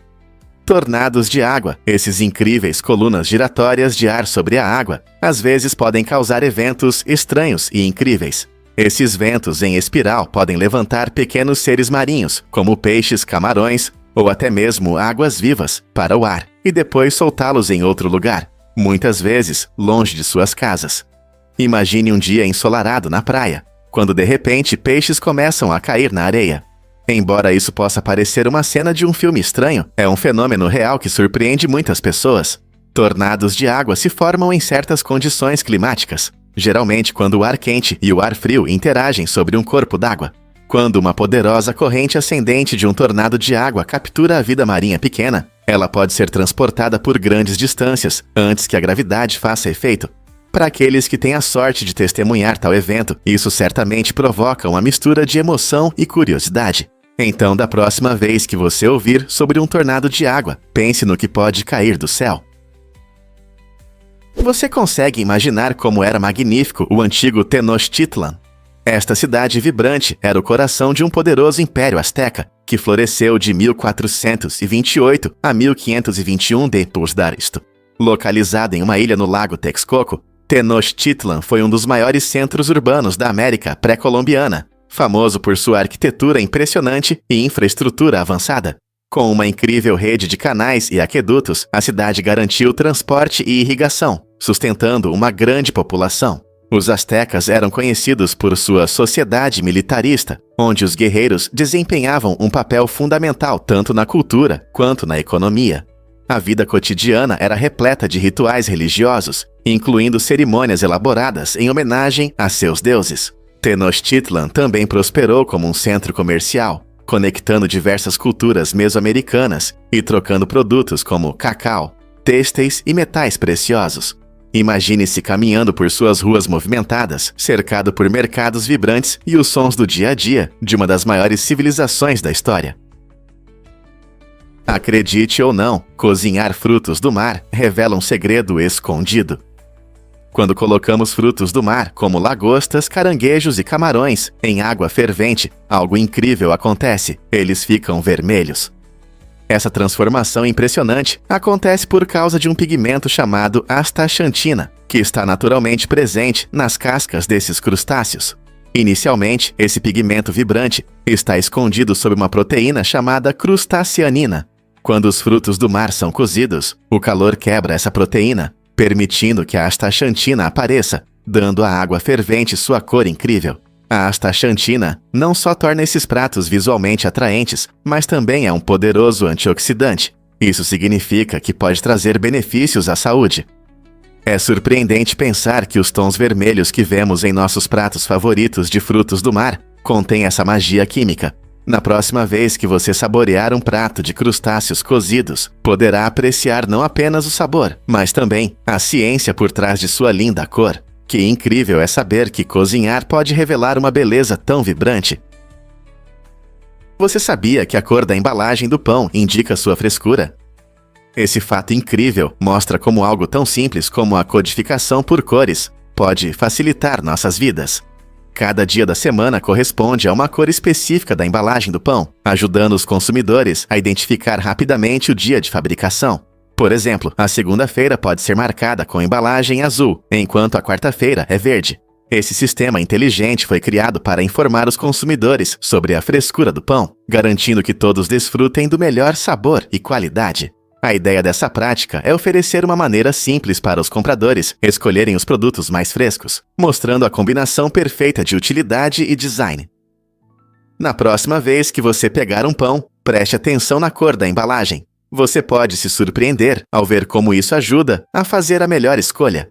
Tornados de água, esses incríveis colunas giratórias de ar sobre a água, às vezes podem causar eventos estranhos e incríveis. Esses ventos em espiral podem levantar pequenos seres marinhos, como peixes, camarões ou até mesmo águas-vivas, para o ar, e depois soltá-los em outro lugar, muitas vezes longe de suas casas. Imagine um dia ensolarado na praia, quando de repente peixes começam a cair na areia. Embora isso possa parecer uma cena de um filme estranho, é um fenômeno real que surpreende muitas pessoas. Tornados de água se formam em certas condições climáticas, geralmente quando o ar quente e o ar frio interagem sobre um corpo d'água. Quando uma poderosa corrente ascendente de um tornado de água captura a vida marinha pequena, ela pode ser transportada por grandes distâncias antes que a gravidade faça efeito. Para aqueles que têm a sorte de testemunhar tal evento, isso certamente provoca uma mistura de emoção e curiosidade. Então, da próxima vez que você ouvir sobre um tornado de água, pense no que pode cair do céu. Você consegue imaginar como era magnífico o antigo Tenochtitlan? Esta cidade vibrante era o coração de um poderoso império azteca, que floresceu de 1428 a 1521 d.C. Localizada em uma ilha no lago Texcoco, Tenochtitlan foi um dos maiores centros urbanos da América pré-colombiana, famoso por sua arquitetura impressionante e infraestrutura avançada. Com uma incrível rede de canais e aquedutos, a cidade garantiu transporte e irrigação, sustentando uma grande população. Os astecas eram conhecidos por sua sociedade militarista, onde os guerreiros desempenhavam um papel fundamental tanto na cultura quanto na economia. A vida cotidiana era repleta de rituais religiosos, incluindo cerimônias elaboradas em homenagem a seus deuses. Tenochtitlan também prosperou como um centro comercial, conectando diversas culturas meso-americanas e trocando produtos como cacau, têxteis e metais preciosos. Imagine-se caminhando por suas ruas movimentadas, cercado por mercados vibrantes e os sons do dia a dia de uma das maiores civilizações da história. Acredite ou não, cozinhar frutos do mar revela um segredo escondido. Quando colocamos frutos do mar, como lagostas, caranguejos e camarões, em água fervente, algo incrível acontece: eles ficam vermelhos. Essa transformação impressionante acontece por causa de um pigmento chamado astaxantina, que está naturalmente presente nas cascas desses crustáceos. Inicialmente, esse pigmento vibrante está escondido sob uma proteína chamada crustaceanina. Quando os frutos do mar são cozidos, o calor quebra essa proteína, permitindo que a astaxantina apareça, dando à água fervente sua cor incrível. A astaxantina não só torna esses pratos visualmente atraentes, mas também é um poderoso antioxidante. Isso significa que pode trazer benefícios à saúde. É surpreendente pensar que os tons vermelhos que vemos em nossos pratos favoritos de frutos do mar contêm essa magia química. Na próxima vez que você saborear um prato de crustáceos cozidos, poderá apreciar não apenas o sabor, mas também a ciência por trás de sua linda cor. Que incrível é saber que cozinhar pode revelar uma beleza tão vibrante. Você sabia que a cor da embalagem do pão indica sua frescura? Esse fato incrível mostra como algo tão simples como a codificação por cores pode facilitar nossas vidas. Cada dia da semana corresponde a uma cor específica da embalagem do pão, ajudando os consumidores a identificar rapidamente o dia de fabricação. Por exemplo, a segunda-feira pode ser marcada com embalagem azul, enquanto a quarta-feira é verde. Esse sistema inteligente foi criado para informar os consumidores sobre a frescura do pão, garantindo que todos desfrutem do melhor sabor e qualidade. A ideia dessa prática é oferecer uma maneira simples para os compradores escolherem os produtos mais frescos, mostrando a combinação perfeita de utilidade e design. Na próxima vez que você pegar um pão, preste atenção na cor da embalagem. Você pode se surpreender ao ver como isso ajuda a fazer a melhor escolha.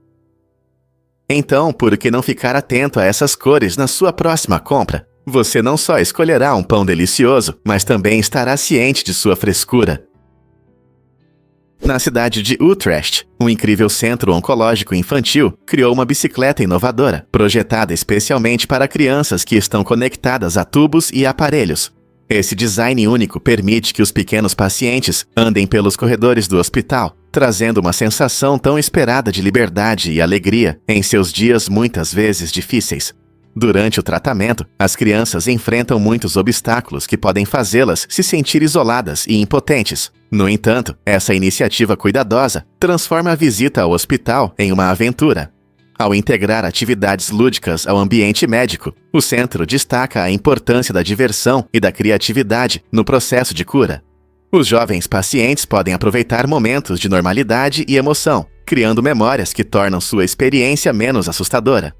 Então, por que não ficar atento a essas cores na sua próxima compra? Você não só escolherá um pão delicioso, mas também estará ciente de sua frescura. Na cidade de Utrecht, um incrível centro oncológico infantil criou uma bicicleta inovadora, projetada especialmente para crianças que estão conectadas a tubos e aparelhos. Esse design único permite que os pequenos pacientes andem pelos corredores do hospital, trazendo uma sensação tão esperada de liberdade e alegria em seus dias muitas vezes difíceis. Durante o tratamento, as crianças enfrentam muitos obstáculos que podem fazê-las se sentir isoladas e impotentes. No entanto, essa iniciativa cuidadosa transforma a visita ao hospital em uma aventura. Ao integrar atividades lúdicas ao ambiente médico, o centro destaca a importância da diversão e da criatividade no processo de cura. Os jovens pacientes podem aproveitar momentos de normalidade e emoção, criando memórias que tornam sua experiência menos assustadora.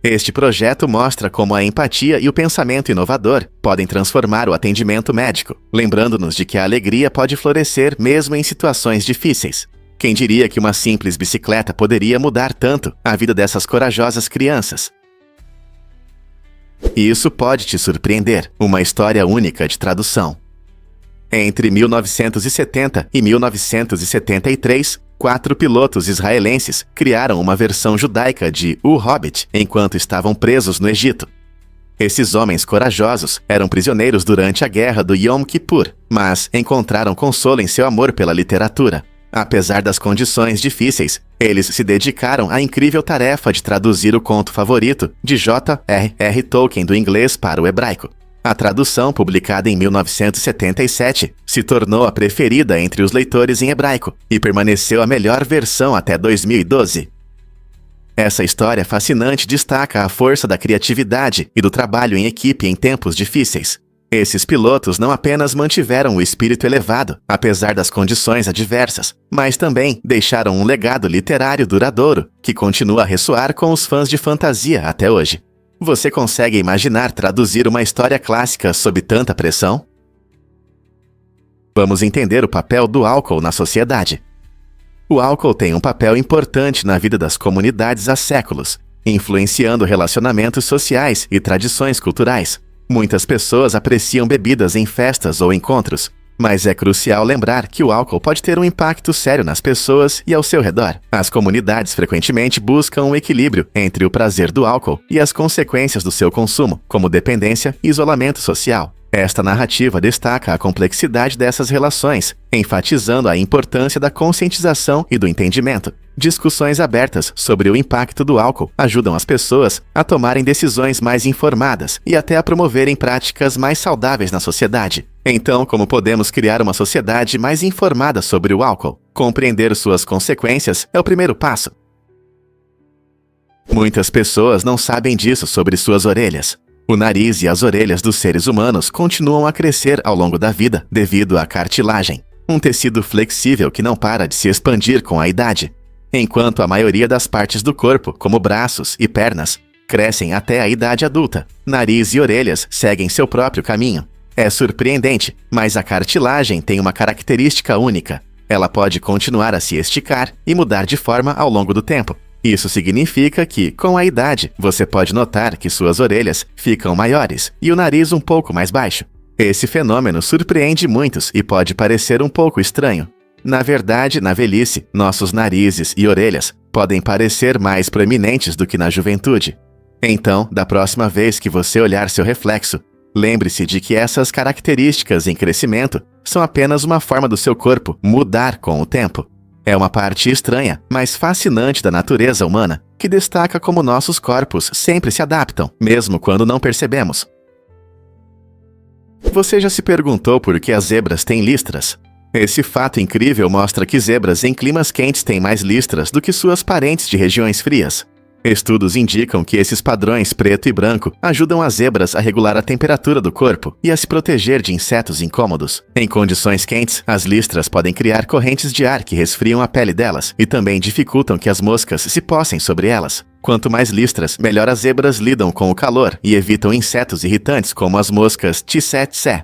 Este projeto mostra como a empatia e o pensamento inovador podem transformar o atendimento médico, lembrando-nos de que a alegria pode florescer mesmo em situações difíceis. Quem diria que uma simples bicicleta poderia mudar tanto a vida dessas corajosas crianças? E isso pode te surpreender, uma história única de tradução. Entre 1970 e 1973, 4 pilotos israelenses criaram uma versão judaica de O Hobbit enquanto estavam presos no Egito. Esses homens corajosos eram prisioneiros durante a guerra do Yom Kippur, mas encontraram consolo em seu amor pela literatura. Apesar das condições difíceis, eles se dedicaram à incrível tarefa de traduzir o conto favorito de J.R.R. Tolkien do inglês para o hebraico. A tradução, publicada em 1977, se tornou a preferida entre os leitores em hebraico e permaneceu a melhor versão até 2012. Essa história fascinante destaca a força da criatividade e do trabalho em equipe em tempos difíceis. Esses pilotos não apenas mantiveram o espírito elevado, apesar das condições adversas, mas também deixaram um legado literário duradouro que continua a ressoar com os fãs de fantasia até hoje. Você consegue imaginar traduzir uma história clássica sob tanta pressão? Vamos entender o papel do álcool na sociedade. O álcool tem um papel importante na vida das comunidades há séculos, influenciando relacionamentos sociais e tradições culturais. Muitas pessoas apreciam bebidas em festas ou encontros, mas é crucial lembrar que o álcool pode ter um impacto sério nas pessoas e ao seu redor. As comunidades frequentemente buscam um equilíbrio entre o prazer do álcool e as consequências do seu consumo, como dependência e isolamento social. Esta narrativa destaca a complexidade dessas relações, enfatizando a importância da conscientização e do entendimento. Discussões abertas sobre o impacto do álcool ajudam as pessoas a tomarem decisões mais informadas e até a promoverem práticas mais saudáveis na sociedade. Então, como podemos criar uma sociedade mais informada sobre o álcool? Compreender suas consequências é o primeiro passo. Muitas pessoas não sabem disso sobre suas orelhas. O nariz e as orelhas dos seres humanos continuam a crescer ao longo da vida devido à cartilagem, um tecido flexível que não para de se expandir com a idade, enquanto a maioria das partes do corpo, como braços e pernas, crescem até a idade adulta. Nariz e orelhas seguem seu próprio caminho. É surpreendente, mas a cartilagem tem uma característica única. Ela pode continuar a se esticar e mudar de forma ao longo do tempo. Isso significa que, com a idade, você pode notar que suas orelhas ficam maiores e o nariz um pouco mais baixo. Esse fenômeno surpreende muitos e pode parecer um pouco estranho. Na verdade, na velhice, nossos narizes e orelhas podem parecer mais proeminentes do que na juventude. Então, da próxima vez que você olhar seu reflexo, lembre-se de que essas características em crescimento são apenas uma forma do seu corpo mudar com o tempo. É uma parte estranha, mas fascinante da natureza humana, que destaca como nossos corpos sempre se adaptam, mesmo quando não percebemos. Você já se perguntou por que as zebras têm listras? Esse fato incrível mostra que zebras em climas quentes têm mais listras do que suas parentes de regiões frias. Estudos indicam que esses padrões preto e branco ajudam as zebras a regular a temperatura do corpo e a se proteger de insetos incômodos. Em condições quentes, as listras podem criar correntes de ar que resfriam a pele delas e também dificultam que as moscas se possem sobre elas. Quanto mais listras, melhor as zebras lidam com o calor e evitam insetos irritantes como as moscas tsetse.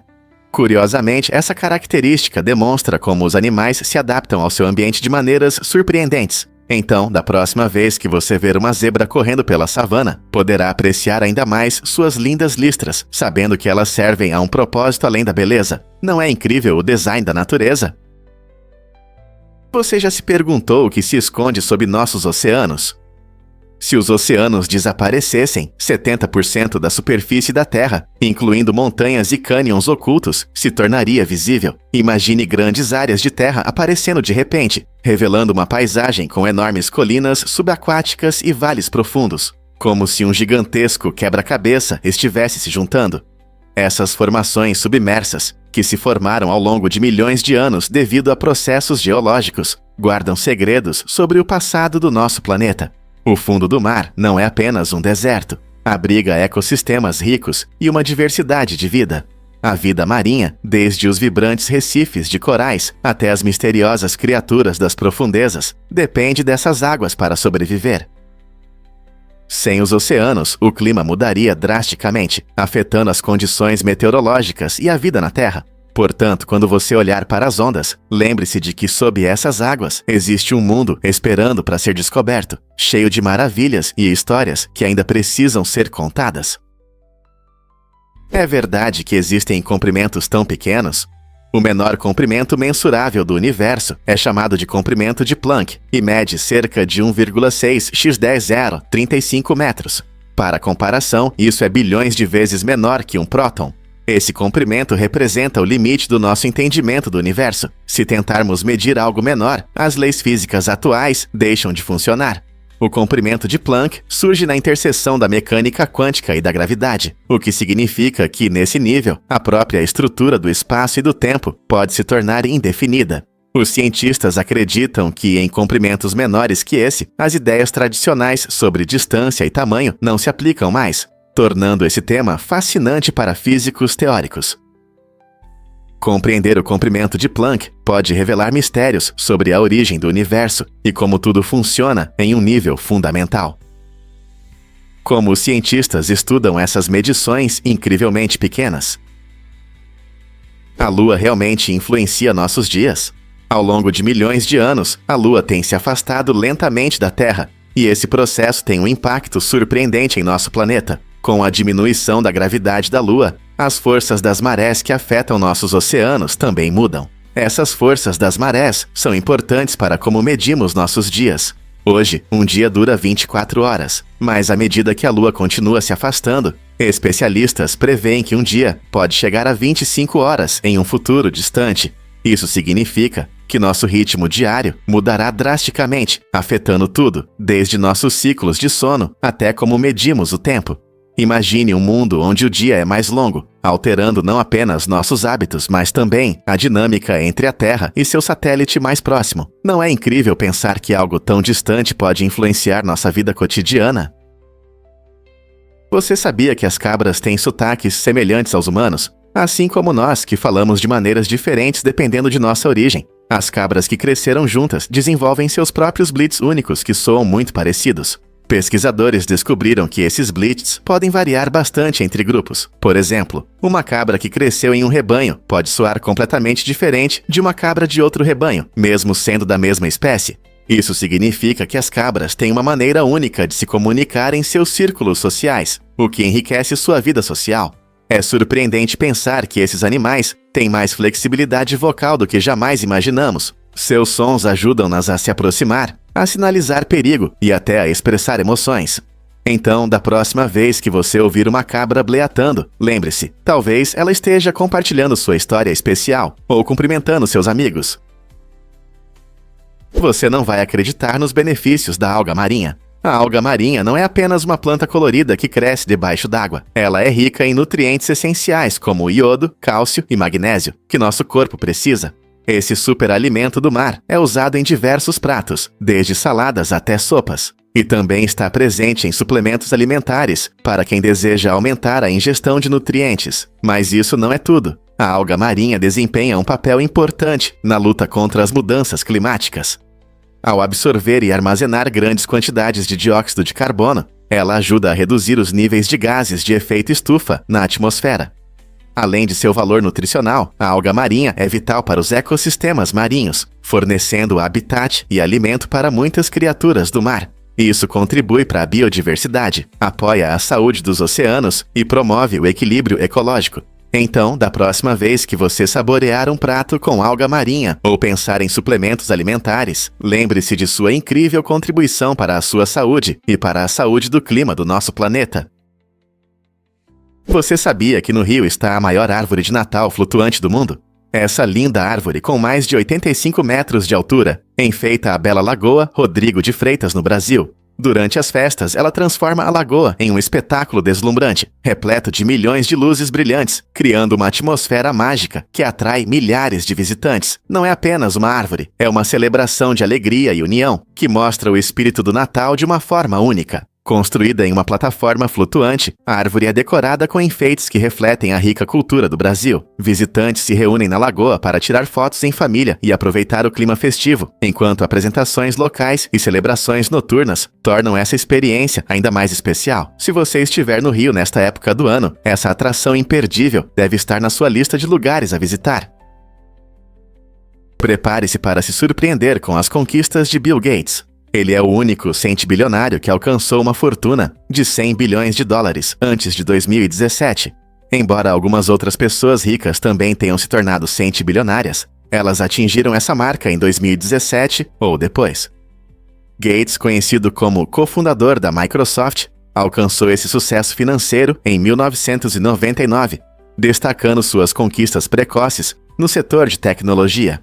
Curiosamente, essa característica demonstra como os animais se adaptam ao seu ambiente de maneiras surpreendentes. Então, da próxima vez que você ver uma zebra correndo pela savana, poderá apreciar ainda mais suas lindas listras, sabendo que elas servem a um propósito além da beleza. Não é incrível o design da natureza? Você já se perguntou o que se esconde sob nossos oceanos? Se os oceanos desaparecessem, 70% da superfície da Terra, incluindo montanhas e cânions ocultos, se tornaria visível. Imagine grandes áreas de terra aparecendo de repente, revelando uma paisagem com enormes colinas subaquáticas e vales profundos, como se um gigantesco quebra-cabeça estivesse se juntando. Essas formações submersas, que se formaram ao longo de milhões de anos devido a processos geológicos, guardam segredos sobre o passado do nosso planeta. O fundo do mar não é apenas um deserto. Abriga ecossistemas ricos e uma diversidade de vida. A vida marinha, desde os vibrantes recifes de corais até as misteriosas criaturas das profundezas, depende dessas águas para sobreviver. Sem os oceanos, o clima mudaria drasticamente, afetando as condições meteorológicas e a vida na Terra. Portanto, quando você olhar para as ondas, lembre-se de que sob essas águas existe um mundo esperando para ser descoberto, cheio de maravilhas e histórias que ainda precisam ser contadas. É verdade que existem comprimentos tão pequenos? O menor comprimento mensurável do universo é chamado de comprimento de Planck e mede cerca de 1,6 x 10⁻⁵ 35 metros. Para comparação, isso é bilhões de vezes menor que um próton. Esse comprimento representa o limite do nosso entendimento do universo. Se tentarmos medir algo menor, as leis físicas atuais deixam de funcionar. O comprimento de Planck surge na interseção da mecânica quântica e da gravidade, o que significa que, nesse nível, a própria estrutura do espaço e do tempo pode se tornar indefinida. Os cientistas acreditam que, em comprimentos menores que esse, as ideias tradicionais sobre distância e tamanho não se aplicam mais, tornando esse tema fascinante para físicos teóricos. Compreender o comprimento de Planck pode revelar mistérios sobre a origem do universo e como tudo funciona em um nível fundamental. Como os cientistas estudam essas medições incrivelmente pequenas? A Lua realmente influencia nossos dias? Ao longo de milhões de anos, a Lua tem se afastado lentamente da Terra, e esse processo tem um impacto surpreendente em nosso planeta. Com a diminuição da gravidade da Lua, as forças das marés que afetam nossos oceanos também mudam. Essas forças das marés são importantes para como medimos nossos dias. Hoje, um dia dura 24 horas, mas à medida que a Lua continua se afastando, especialistas preveem que um dia pode chegar a 25 horas em um futuro distante. Isso significa que nosso ritmo diário mudará drasticamente, afetando tudo, desde nossos ciclos de sono até como medimos o tempo. Imagine um mundo onde o dia é mais longo, alterando não apenas nossos hábitos, mas também a dinâmica entre a Terra e seu satélite mais próximo. Não é incrível pensar que algo tão distante pode influenciar nossa vida cotidiana? Você sabia que as cabras têm sotaques semelhantes aos humanos? Assim como nós, que falamos de maneiras diferentes dependendo de nossa origem. As cabras que cresceram juntas desenvolvem seus próprios blitz únicos que soam muito parecidos. Pesquisadores descobriram que esses blitz podem variar bastante entre grupos. Por exemplo, uma cabra que cresceu em um rebanho pode soar completamente diferente de uma cabra de outro rebanho, mesmo sendo da mesma espécie. Isso significa que as cabras têm uma maneira única de se comunicar em seus círculos sociais, o que enriquece sua vida social. É surpreendente pensar que esses animais têm mais flexibilidade vocal do que jamais imaginamos. Seus sons ajudam-nas a se aproximar, a sinalizar perigo e até a expressar emoções. Então, da próxima vez que você ouvir uma cabra bleatando, lembre-se, talvez ela esteja compartilhando sua história especial ou cumprimentando seus amigos. Você não vai acreditar nos benefícios da alga marinha. A alga marinha não é apenas uma planta colorida que cresce debaixo d'água. Ela é rica em nutrientes essenciais como iodo, cálcio e magnésio, que nosso corpo precisa. Esse superalimento do mar é usado em diversos pratos, desde saladas até sopas. E também está presente em suplementos alimentares, para quem deseja aumentar a ingestão de nutrientes. Mas isso não é tudo. A alga marinha desempenha um papel importante na luta contra as mudanças climáticas. Ao absorver e armazenar grandes quantidades de dióxido de carbono, ela ajuda a reduzir os níveis de gases de efeito estufa na atmosfera. Além de seu valor nutricional, a alga marinha é vital para os ecossistemas marinhos, fornecendo habitat e alimento para muitas criaturas do mar. Isso contribui para a biodiversidade, apoia a saúde dos oceanos e promove o equilíbrio ecológico. Então, da próxima vez que você saborear um prato com alga marinha ou pensar em suplementos alimentares, lembre-se de sua incrível contribuição para a sua saúde e para a saúde do clima do nosso planeta. Você sabia que no Rio está a maior árvore de Natal flutuante do mundo? Essa linda árvore, com mais de 85 metros de altura, enfeita a bela Lagoa Rodrigo de Freitas, no Brasil. Durante as festas, ela transforma a lagoa em um espetáculo deslumbrante, repleto de milhões de luzes brilhantes, criando uma atmosfera mágica que atrai milhares de visitantes. Não é apenas uma árvore, é uma celebração de alegria e união, que mostra o espírito do Natal de uma forma única. Construída em uma plataforma flutuante, a árvore é decorada com enfeites que refletem a rica cultura do Brasil. Visitantes se reúnem na lagoa para tirar fotos em família e aproveitar o clima festivo, enquanto apresentações locais e celebrações noturnas tornam essa experiência ainda mais especial. Se você estiver no Rio nesta época do ano, essa atração imperdível deve estar na sua lista de lugares a visitar. Prepare-se para se surpreender com as conquistas de Bill Gates. Ele é o único centibilionário que alcançou uma fortuna de 100 bilhões de dólares antes de 2017. Embora algumas outras pessoas ricas também tenham se tornado centibilionárias, elas atingiram essa marca em 2017 ou depois. Gates, conhecido como cofundador da Microsoft, alcançou esse sucesso financeiro em 1999, destacando suas conquistas precoces no setor de tecnologia.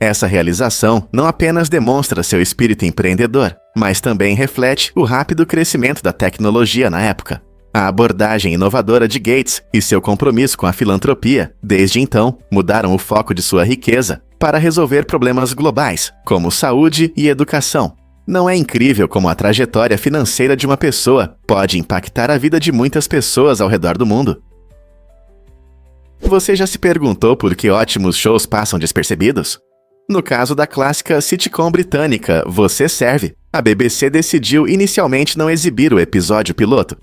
Essa realização não apenas demonstra seu espírito empreendedor, mas também reflete o rápido crescimento da tecnologia na época. A abordagem inovadora de Gates e seu compromisso com a filantropia, desde então, mudaram o foco de sua riqueza para resolver problemas globais, como saúde e educação. Não é incrível como a trajetória financeira de uma pessoa pode impactar a vida de muitas pessoas ao redor do mundo? Você já se perguntou por que ótimos shows passam despercebidos? No caso da clássica sitcom britânica Você Serve, a BBC decidiu inicialmente não exibir o episódio piloto.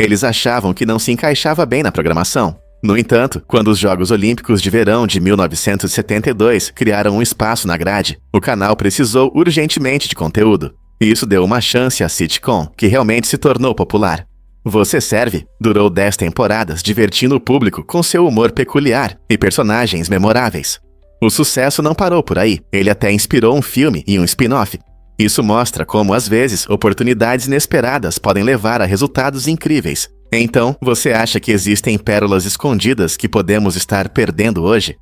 Eles achavam que não se encaixava bem na programação. No entanto, quando os Jogos Olímpicos de Verão de 1972 criaram um espaço na grade, o canal precisou urgentemente de conteúdo. Isso deu uma chance à sitcom, que realmente se tornou popular. Você Serve durou 10 temporadas divertindo o público com seu humor peculiar e personagens memoráveis. O sucesso não parou por aí, ele até inspirou um filme e um spin-off. Isso mostra como, às vezes, oportunidades inesperadas podem levar a resultados incríveis. Então, você acha que existem pérolas escondidas que podemos estar perdendo hoje?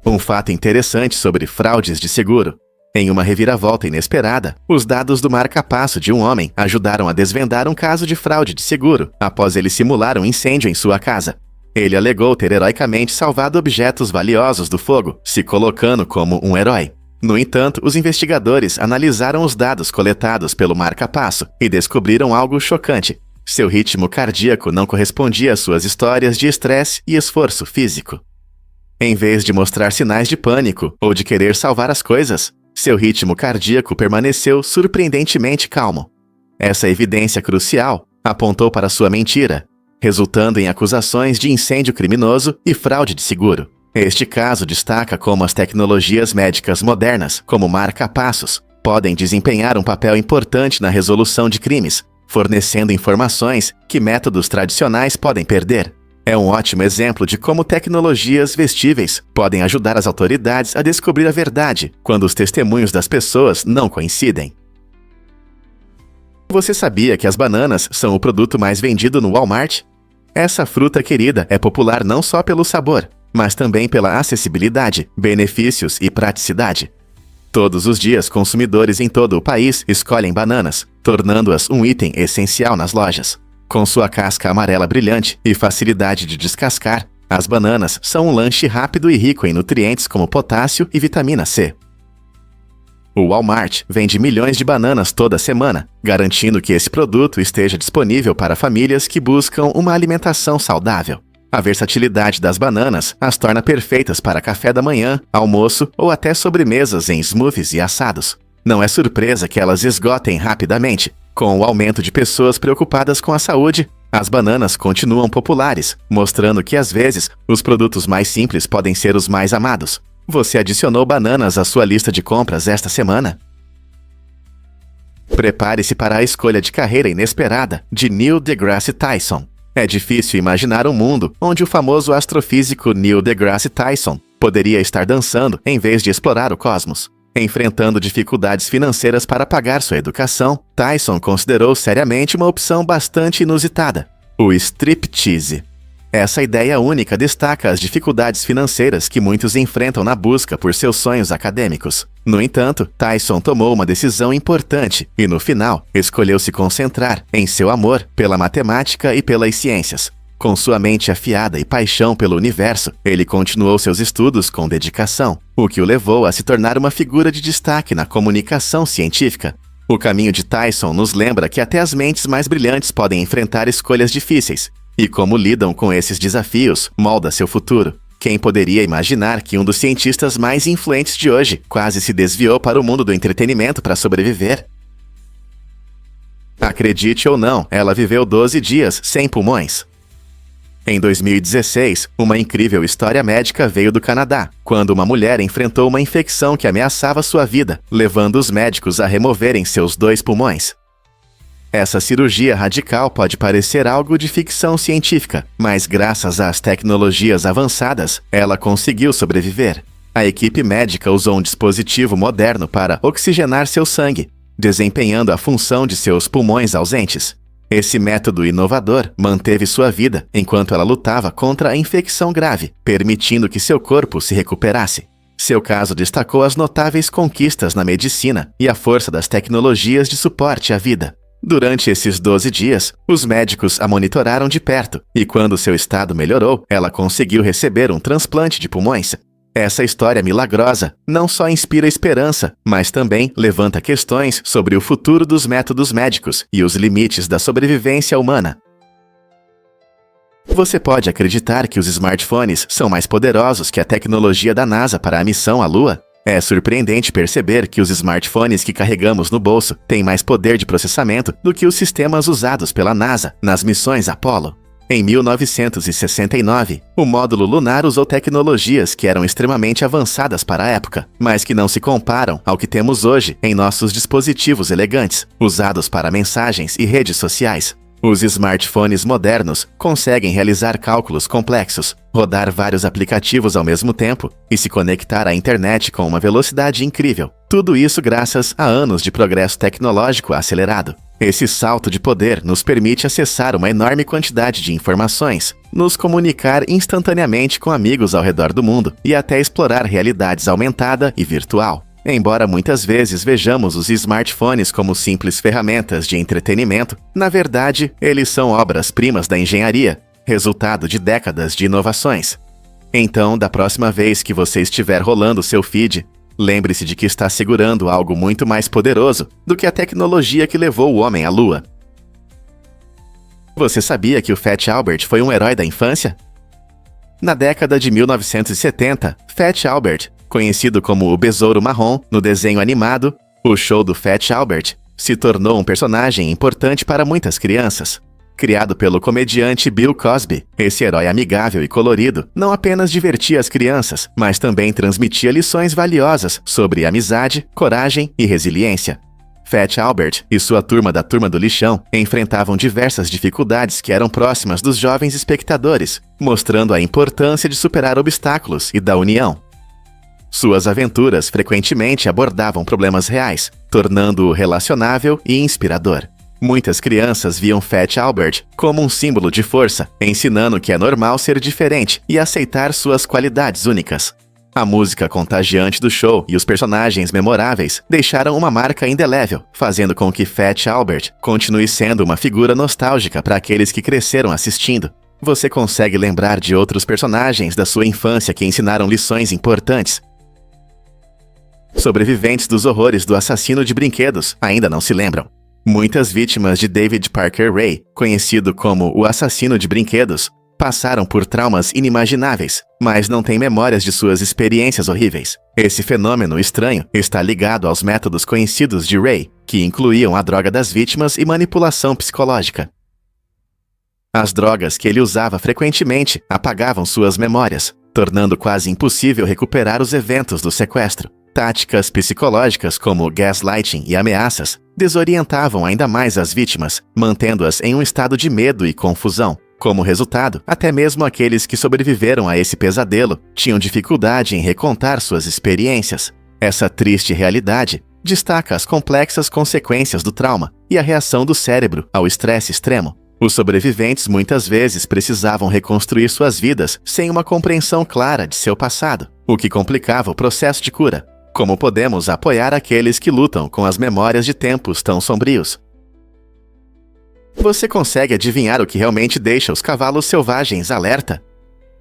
Um fato interessante sobre fraudes de seguro. Em uma reviravolta inesperada, os dados do marca-passo de um homem ajudaram a desvendar um caso de fraude de seguro após ele simular um incêndio em sua casa. Ele alegou ter heroicamente salvado objetos valiosos do fogo, se colocando como um herói. No entanto, os investigadores analisaram os dados coletados pelo marca-passo e descobriram algo chocante. Seu ritmo cardíaco não correspondia às suas histórias de estresse e esforço físico. Em vez de mostrar sinais de pânico ou de querer salvar as coisas, seu ritmo cardíaco permaneceu surpreendentemente calmo. Essa evidência crucial apontou para sua mentira, resultando em acusações de incêndio criminoso e fraude de seguro. Este caso destaca como as tecnologias médicas modernas, como marca-passos, podem desempenhar um papel importante na resolução de crimes, fornecendo informações que métodos tradicionais podem perder. É um ótimo exemplo de como tecnologias vestíveis podem ajudar as autoridades a descobrir a verdade quando os testemunhos das pessoas não coincidem. Você sabia que as bananas são o produto mais vendido no Walmart? Essa fruta querida é popular não só pelo sabor, mas também pela acessibilidade, benefícios e praticidade. Todos os dias, consumidores em todo o país escolhem bananas, tornando-as um item essencial nas lojas. Com sua casca amarela brilhante e facilidade de descascar, as bananas são um lanche rápido e rico em nutrientes como potássio e vitamina C. O Walmart vende milhões de bananas toda semana, garantindo que esse produto esteja disponível para famílias que buscam uma alimentação saudável. A versatilidade das bananas as torna perfeitas para café da manhã, almoço ou até sobremesas em smoothies e assados. Não é surpresa que elas esgotem rapidamente. Com o aumento de pessoas preocupadas com a saúde, as bananas continuam populares, mostrando que às vezes os produtos mais simples podem ser os mais amados. Você adicionou bananas à sua lista de compras esta semana? Prepare-se para a escolha de carreira inesperada de Neil deGrasse Tyson. É difícil imaginar um mundo onde o famoso astrofísico Neil deGrasse Tyson poderia estar dançando em vez de explorar o cosmos. Enfrentando dificuldades financeiras para pagar sua educação, Tyson considerou seriamente uma opção bastante inusitada: o striptease. Essa ideia única destaca as dificuldades financeiras que muitos enfrentam na busca por seus sonhos acadêmicos. No entanto, Tyson tomou uma decisão importante e, no final, escolheu se concentrar em seu amor pela matemática e pelas ciências. Com sua mente afiada e paixão pelo universo, ele continuou seus estudos com dedicação, o que o levou a se tornar uma figura de destaque na comunicação científica. O caminho de Tyson nos lembra que até as mentes mais brilhantes podem enfrentar escolhas difíceis, e como lidam com esses desafios molda seu futuro. Quem poderia imaginar que um dos cientistas mais influentes de hoje quase se desviou para o mundo do entretenimento para sobreviver? Acredite ou não, ela viveu 12 dias sem pulmões. Em 2016, uma incrível história médica veio do Canadá, quando uma mulher enfrentou uma infecção que ameaçava sua vida, levando os médicos a removerem seus 2 pulmões. Essa cirurgia radical pode parecer algo de ficção científica, mas graças às tecnologias avançadas, ela conseguiu sobreviver. A equipe médica usou um dispositivo moderno para oxigenar seu sangue, desempenhando a função de seus pulmões ausentes. Esse método inovador manteve sua vida enquanto ela lutava contra a infecção grave, permitindo que seu corpo se recuperasse. Seu caso destacou as notáveis conquistas na medicina e a força das tecnologias de suporte à vida. Durante esses 12 dias, os médicos a monitoraram de perto, e quando seu estado melhorou, ela conseguiu receber um transplante de pulmões. Essa história milagrosa não só inspira esperança, mas também levanta questões sobre o futuro dos métodos médicos e os limites da sobrevivência humana. Você pode acreditar que os smartphones são mais poderosos que a tecnologia da NASA para a missão à Lua? É surpreendente perceber que os smartphones que carregamos no bolso têm mais poder de processamento do que os sistemas usados pela NASA nas missões Apollo. Em 1969, o módulo lunar usou tecnologias que eram extremamente avançadas para a época, mas que não se comparam ao que temos hoje em nossos dispositivos elegantes, usados para mensagens e redes sociais. Os smartphones modernos conseguem realizar cálculos complexos, rodar vários aplicativos ao mesmo tempo e se conectar à internet com uma velocidade incrível. Tudo isso graças a anos de progresso tecnológico acelerado. Esse salto de poder nos permite acessar uma enorme quantidade de informações, nos comunicar instantaneamente com amigos ao redor do mundo e até explorar realidades aumentada e virtual. Embora muitas vezes vejamos os smartphones como simples ferramentas de entretenimento, na verdade, eles são obras-primas da engenharia, resultado de décadas de inovações. Então, da próxima vez que você estiver rolando seu feed, lembre-se de que está segurando algo muito mais poderoso do que a tecnologia que levou o homem à Lua. Você sabia que o Fat Albert foi um herói da infância? Na década de 1970, Fat Albert, conhecido como o Besouro Marrom no desenho animado, o show do Fat Albert, se tornou um personagem importante para muitas crianças. Criado pelo comediante Bill Cosby, esse herói amigável e colorido não apenas divertia as crianças, mas também transmitia lições valiosas sobre amizade, coragem e resiliência. Fat Albert e sua turma da Turma do Lixão enfrentavam diversas dificuldades que eram próximas dos jovens espectadores, mostrando a importância de superar obstáculos e da união. Suas aventuras frequentemente abordavam problemas reais, tornando-o relacionável e inspirador. Muitas crianças viam Fat Albert como um símbolo de força, ensinando que é normal ser diferente e aceitar suas qualidades únicas. A música contagiante do show e os personagens memoráveis deixaram uma marca indelével, fazendo com que Fat Albert continue sendo uma figura nostálgica para aqueles que cresceram assistindo. Você consegue lembrar de outros personagens da sua infância que ensinaram lições importantes? Sobreviventes dos horrores do assassino de brinquedos ainda não se lembram. Muitas vítimas de David Parker Ray, conhecido como o assassino de brinquedos, passaram por traumas inimagináveis, mas não têm memórias de suas experiências horríveis. Esse fenômeno estranho está ligado aos métodos conhecidos de Ray, que incluíam a droga das vítimas e manipulação psicológica. As drogas que ele usava frequentemente apagavam suas memórias, tornando quase impossível recuperar os eventos do sequestro. Táticas psicológicas como gaslighting e ameaças desorientavam ainda mais as vítimas, mantendo-as em um estado de medo e confusão. Como resultado, até mesmo aqueles que sobreviveram a esse pesadelo tinham dificuldade em recontar suas experiências. Essa triste realidade destaca as complexas consequências do trauma e a reação do cérebro ao estresse extremo. Os sobreviventes muitas vezes precisavam reconstruir suas vidas sem uma compreensão clara de seu passado, o que complicava o processo de cura. Como podemos apoiar aqueles que lutam com as memórias de tempos tão sombrios? Você consegue adivinhar o que realmente deixa os cavalos selvagens alerta?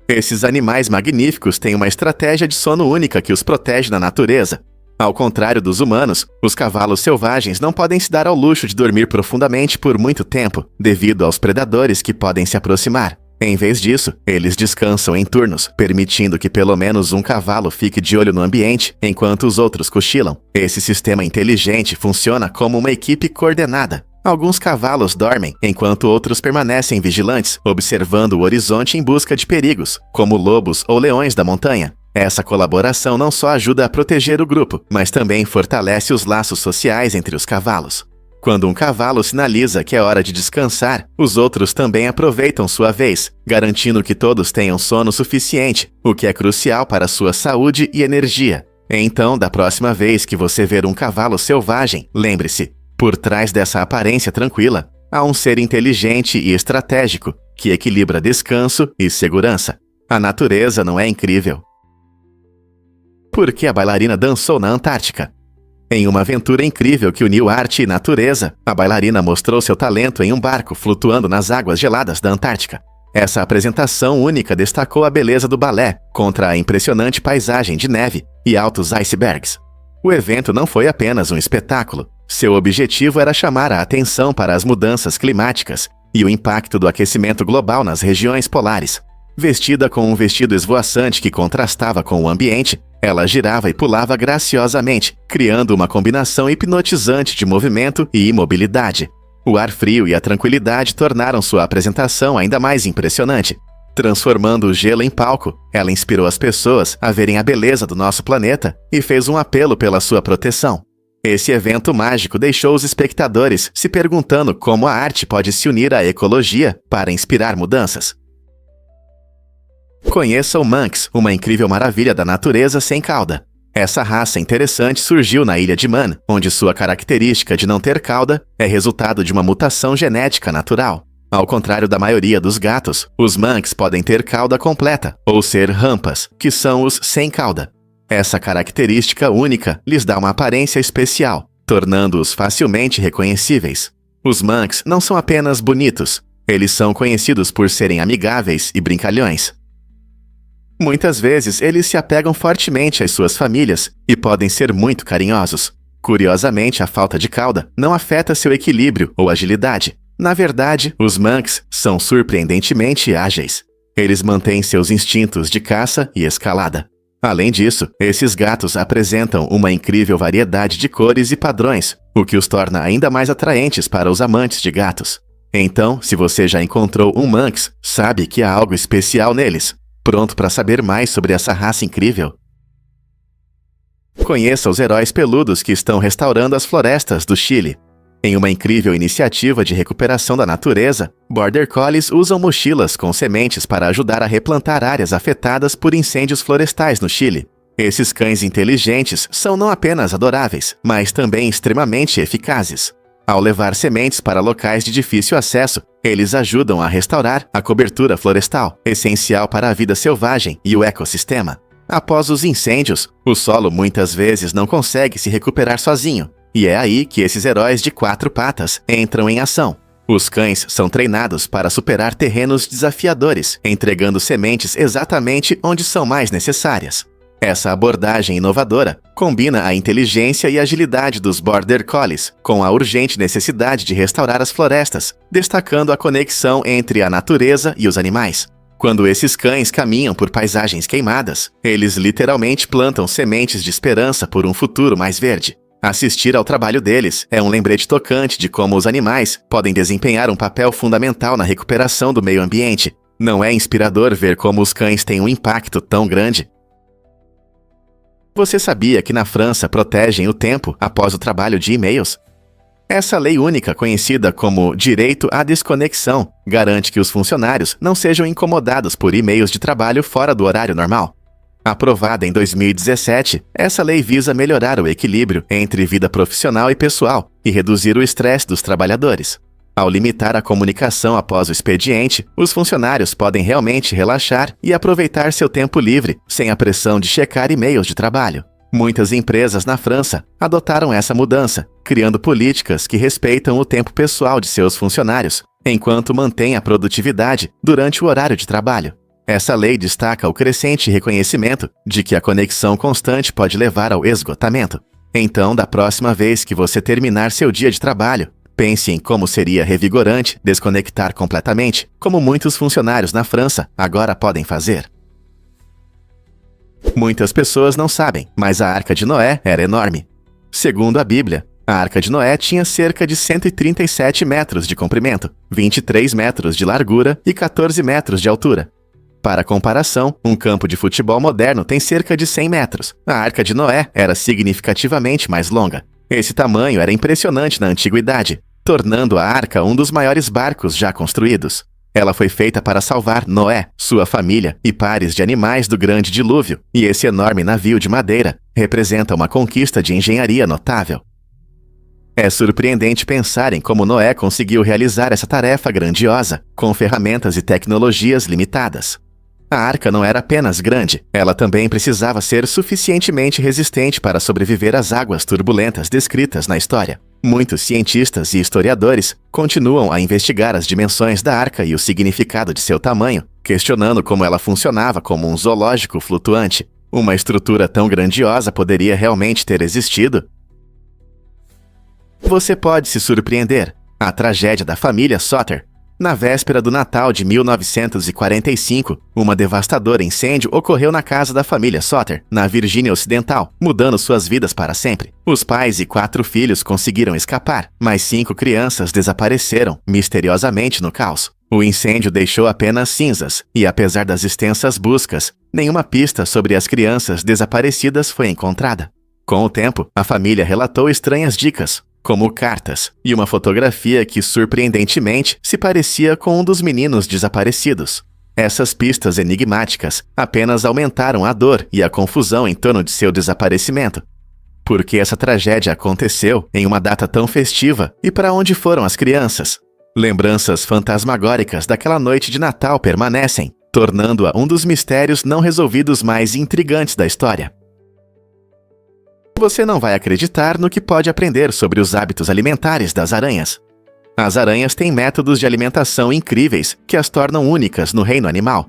Esses animais magníficos têm uma estratégia de sono única que os protege da natureza. Ao contrário dos humanos, os cavalos selvagens não podem se dar ao luxo de dormir profundamente por muito tempo, devido aos predadores que podem se aproximar. Em vez disso, eles descansam em turnos, permitindo que pelo menos um cavalo fique de olho no ambiente, enquanto os outros cochilam. Esse sistema inteligente funciona como uma equipe coordenada. Alguns cavalos dormem, enquanto outros permanecem vigilantes, observando o horizonte em busca de perigos, como lobos ou leões da montanha. Essa colaboração não só ajuda a proteger o grupo, mas também fortalece os laços sociais entre os cavalos. Quando um cavalo sinaliza que é hora de descansar, os outros também aproveitam sua vez, garantindo que todos tenham sono suficiente, o que é crucial para sua saúde e energia. Então, da próxima vez que você ver um cavalo selvagem, lembre-se, por trás dessa aparência tranquila, há um ser inteligente e estratégico que equilibra descanso e segurança. A natureza não é incrível? Por que a bailarina dançou na Antártica? Em uma aventura incrível que uniu arte e natureza, a bailarina mostrou seu talento em um barco flutuando nas águas geladas da Antártica. Essa apresentação única destacou a beleza do balé contra a impressionante paisagem de neve e altos icebergs. O evento não foi apenas um espetáculo. Seu objetivo era chamar a atenção para as mudanças climáticas e o impacto do aquecimento global nas regiões polares. Vestida com um vestido esvoaçante que contrastava com o ambiente, ela girava e pulava graciosamente, criando uma combinação hipnotizante de movimento e imobilidade. O ar frio e a tranquilidade tornaram sua apresentação ainda mais impressionante. Transformando o gelo em palco, ela inspirou as pessoas a verem a beleza do nosso planeta e fez um apelo pela sua proteção. Esse evento mágico deixou os espectadores se perguntando como a arte pode se unir à ecologia para inspirar mudanças. Conheça o Manx, uma incrível maravilha da natureza sem cauda. Essa raça interessante surgiu na ilha de Man, onde sua característica de não ter cauda é resultado de uma mutação genética natural. Ao contrário da maioria dos gatos, os Manx podem ter cauda completa, ou ser rampas, que são os sem cauda. Essa característica única lhes dá uma aparência especial, tornando-os facilmente reconhecíveis. Os Manx não são apenas bonitos, eles são conhecidos por serem amigáveis e brincalhões. Muitas vezes, eles se apegam fortemente às suas famílias e podem ser muito carinhosos. Curiosamente, a falta de cauda não afeta seu equilíbrio ou agilidade. Na verdade, os Manx são surpreendentemente ágeis. Eles mantêm seus instintos de caça e escalada. Além disso, esses gatos apresentam uma incrível variedade de cores e padrões, o que os torna ainda mais atraentes para os amantes de gatos. Então, se você já encontrou um Manx, sabe que há algo especial neles. Pronto para saber mais sobre essa raça incrível? Conheça os heróis peludos que estão restaurando as florestas do Chile. Em uma incrível iniciativa de recuperação da natureza, Border Collies usam mochilas com sementes para ajudar a replantar áreas afetadas por incêndios florestais no Chile. Esses cães inteligentes são não apenas adoráveis, mas também extremamente eficazes. Ao levar sementes para locais de difícil acesso, eles ajudam a restaurar a cobertura florestal, essencial para a vida selvagem e o ecossistema. Após os incêndios, o solo muitas vezes não consegue se recuperar sozinho, e é aí que esses heróis de 4 patas entram em ação. Os cães são treinados para superar terrenos desafiadores, entregando sementes exatamente onde são mais necessárias. Essa abordagem inovadora combina a inteligência e agilidade dos Border Collies com a urgente necessidade de restaurar as florestas, destacando a conexão entre a natureza e os animais. Quando esses cães caminham por paisagens queimadas, eles literalmente plantam sementes de esperança por um futuro mais verde. Assistir ao trabalho deles é um lembrete tocante de como os animais podem desempenhar um papel fundamental na recuperação do meio ambiente. Não é inspirador ver como os cães têm um impacto tão grande? Você sabia que na França protegem o tempo após o trabalho de e-mails? Essa lei única, conhecida como direito à desconexão, garante que os funcionários não sejam incomodados por e-mails de trabalho fora do horário normal. Aprovada em 2017, essa lei visa melhorar o equilíbrio entre vida profissional e pessoal e reduzir o estresse dos trabalhadores. Ao limitar a comunicação após o expediente, os funcionários podem realmente relaxar e aproveitar seu tempo livre, sem a pressão de checar e-mails de trabalho. Muitas empresas na França adotaram essa mudança, criando políticas que respeitam o tempo pessoal de seus funcionários, enquanto mantêm a produtividade durante o horário de trabalho. Essa lei destaca o crescente reconhecimento de que a conexão constante pode levar ao esgotamento. Então, da próxima vez que você terminar seu dia de trabalho, pense em como seria revigorante desconectar completamente, como muitos funcionários na França agora podem fazer. Muitas pessoas não sabem, mas a Arca de Noé era enorme. Segundo a Bíblia, a Arca de Noé tinha cerca de 137 metros de comprimento, 23 metros de largura e 14 metros de altura. Para comparação, um campo de futebol moderno tem cerca de 100 metros. A Arca de Noé era significativamente mais longa. Esse tamanho era impressionante na antiguidade, tornando a Arca um dos maiores barcos já construídos. Ela foi feita para salvar Noé, sua família e pares de animais do grande dilúvio, e esse enorme navio de madeira representa uma conquista de engenharia notável. É surpreendente pensar em como Noé conseguiu realizar essa tarefa grandiosa, com ferramentas e tecnologias limitadas. A arca não era apenas grande, ela também precisava ser suficientemente resistente para sobreviver às águas turbulentas descritas na história. Muitos cientistas e historiadores continuam a investigar as dimensões da arca e o significado de seu tamanho, questionando como ela funcionava como um zoológico flutuante. Uma estrutura tão grandiosa poderia realmente ter existido? Você pode se surpreender. A tragédia da família Soter. Na véspera do Natal de 1945, uma devastador incêndio ocorreu na casa da família Soter, na Virgínia Ocidental, mudando suas vidas para sempre. Os pais e 4 filhos conseguiram escapar, mas 5 crianças desapareceram misteriosamente no caos. O incêndio deixou apenas cinzas, e apesar das extensas buscas, nenhuma pista sobre as crianças desaparecidas foi encontrada. Com o tempo, a família relatou estranhas dicas, como cartas e uma fotografia que surpreendentemente se parecia com um dos meninos desaparecidos. Essas pistas enigmáticas apenas aumentaram a dor e a confusão em torno de seu desaparecimento. Por que essa tragédia aconteceu em uma data tão festiva e para onde foram as crianças? Lembranças fantasmagóricas daquela noite de Natal permanecem, tornando-a um dos mistérios não resolvidos mais intrigantes da história. Você não vai acreditar no que pode aprender sobre os hábitos alimentares das aranhas. As aranhas têm métodos de alimentação incríveis que as tornam únicas no reino animal.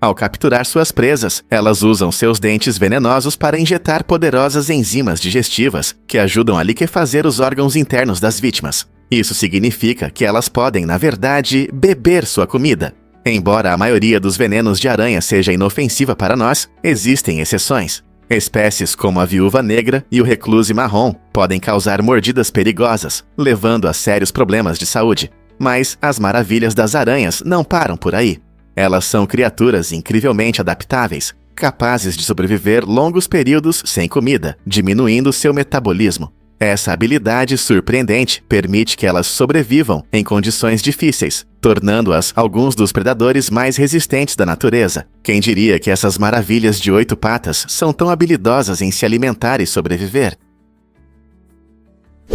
Ao capturar suas presas, elas usam seus dentes venenosos para injetar poderosas enzimas digestivas que ajudam a liquefazer os órgãos internos das vítimas. Isso significa que elas podem, na verdade, beber sua comida. Embora a maioria dos venenos de aranha seja inofensiva para nós, existem exceções. Espécies como a viúva negra e o recluse marrom podem causar mordidas perigosas, levando a sérios problemas de saúde. Mas as maravilhas das aranhas não param por aí. Elas são criaturas incrivelmente adaptáveis, capazes de sobreviver longos períodos sem comida, diminuindo seu metabolismo. Essa habilidade surpreendente permite que elas sobrevivam em condições difíceis, tornando-as alguns dos predadores mais resistentes da natureza. Quem diria que essas maravilhas de 8 patas são tão habilidosas em se alimentar e sobreviver?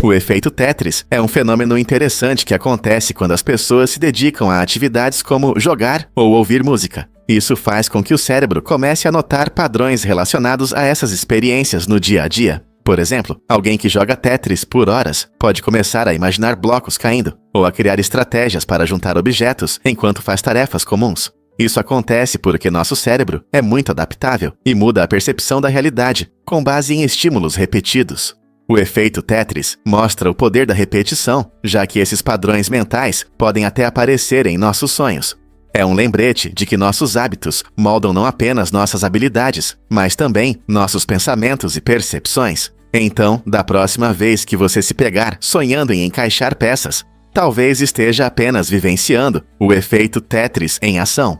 O efeito Tetris é um fenômeno interessante que acontece quando as pessoas se dedicam a atividades como jogar ou ouvir música. Isso faz com que o cérebro comece a notar padrões relacionados a essas experiências no dia a dia. Por exemplo, alguém que joga Tetris por horas pode começar a imaginar blocos caindo, ou a criar estratégias para juntar objetos enquanto faz tarefas comuns. Isso acontece porque nosso cérebro é muito adaptável e muda a percepção da realidade, com base em estímulos repetidos. O efeito Tetris mostra o poder da repetição, já que esses padrões mentais podem até aparecer em nossos sonhos. É um lembrete de que nossos hábitos moldam não apenas nossas habilidades, mas também nossos pensamentos e percepções. Então, da próxima vez que você se pegar sonhando em encaixar peças, talvez esteja apenas vivenciando o efeito Tetris em ação.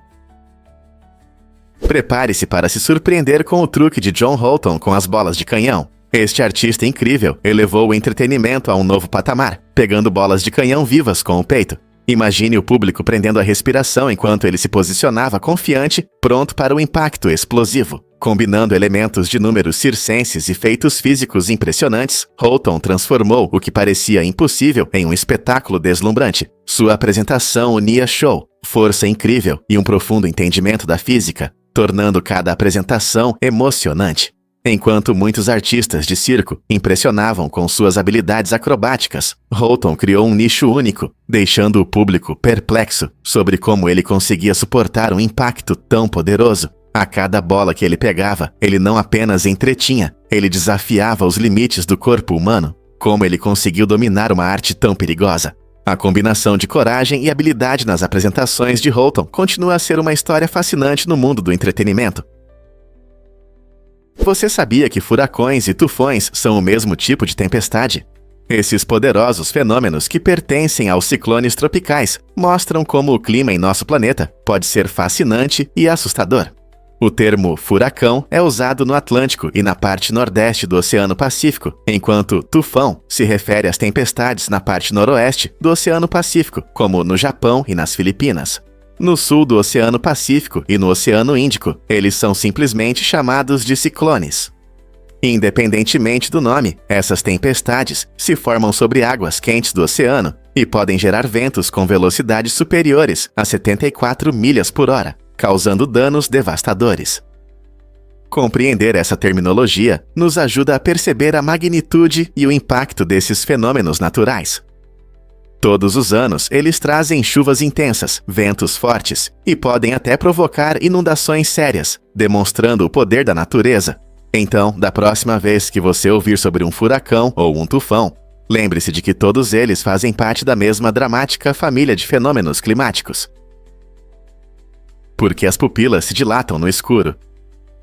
Prepare-se para se surpreender com o truque de John Holton com as bolas de canhão. Este artista incrível elevou o entretenimento a um novo patamar, pegando bolas de canhão vivas com o peito. Imagine o público prendendo a respiração enquanto ele se posicionava confiante, pronto para o impacto explosivo. Combinando elementos de números circenses e feitos físicos impressionantes, Holton transformou o que parecia impossível em um espetáculo deslumbrante. Sua apresentação unia show, força incrível e um profundo entendimento da física, tornando cada apresentação emocionante. Enquanto muitos artistas de circo impressionavam com suas habilidades acrobáticas, Holton criou um nicho único, deixando o público perplexo sobre como ele conseguia suportar um impacto tão poderoso. A cada bola que ele pegava, ele não apenas entretinha, ele desafiava os limites do corpo humano. Como ele conseguiu dominar uma arte tão perigosa? A combinação de coragem e habilidade nas apresentações de Holton continua a ser uma história fascinante no mundo do entretenimento. Você sabia que furacões e tufões são o mesmo tipo de tempestade? Esses poderosos fenômenos que pertencem aos ciclones tropicais mostram como o clima em nosso planeta pode ser fascinante e assustador. O termo furacão é usado no Atlântico e na parte nordeste do Oceano Pacífico, enquanto tufão se refere às tempestades na parte noroeste do Oceano Pacífico, como no Japão e nas Filipinas. No sul do Oceano Pacífico e no Oceano Índico, eles são simplesmente chamados de ciclones. Independentemente do nome, essas tempestades se formam sobre águas quentes do oceano e podem gerar ventos com velocidades superiores a 74 milhas por hora, causando danos devastadores. Compreender essa terminologia nos ajuda a perceber a magnitude e o impacto desses fenômenos naturais. Todos os anos, eles trazem chuvas intensas, ventos fortes e podem até provocar inundações sérias, demonstrando o poder da natureza. Então, da próxima vez que você ouvir sobre um furacão ou um tufão, lembre-se de que todos eles fazem parte da mesma dramática família de fenômenos climáticos. Porque as pupilas se dilatam no escuro.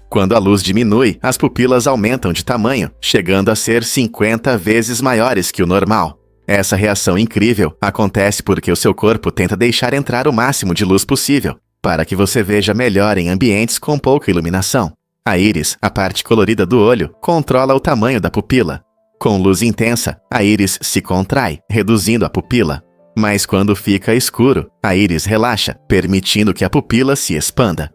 Quando a luz diminui, as pupilas aumentam de tamanho, chegando a ser 50 vezes maiores que o normal. Essa reação incrível acontece porque o seu corpo tenta deixar entrar o máximo de luz possível, para que você veja melhor em ambientes com pouca iluminação. A íris, a parte colorida do olho, controla o tamanho da pupila. Com luz intensa, a íris se contrai, reduzindo a pupila. Mas quando fica escuro, a íris relaxa, permitindo que a pupila se expanda.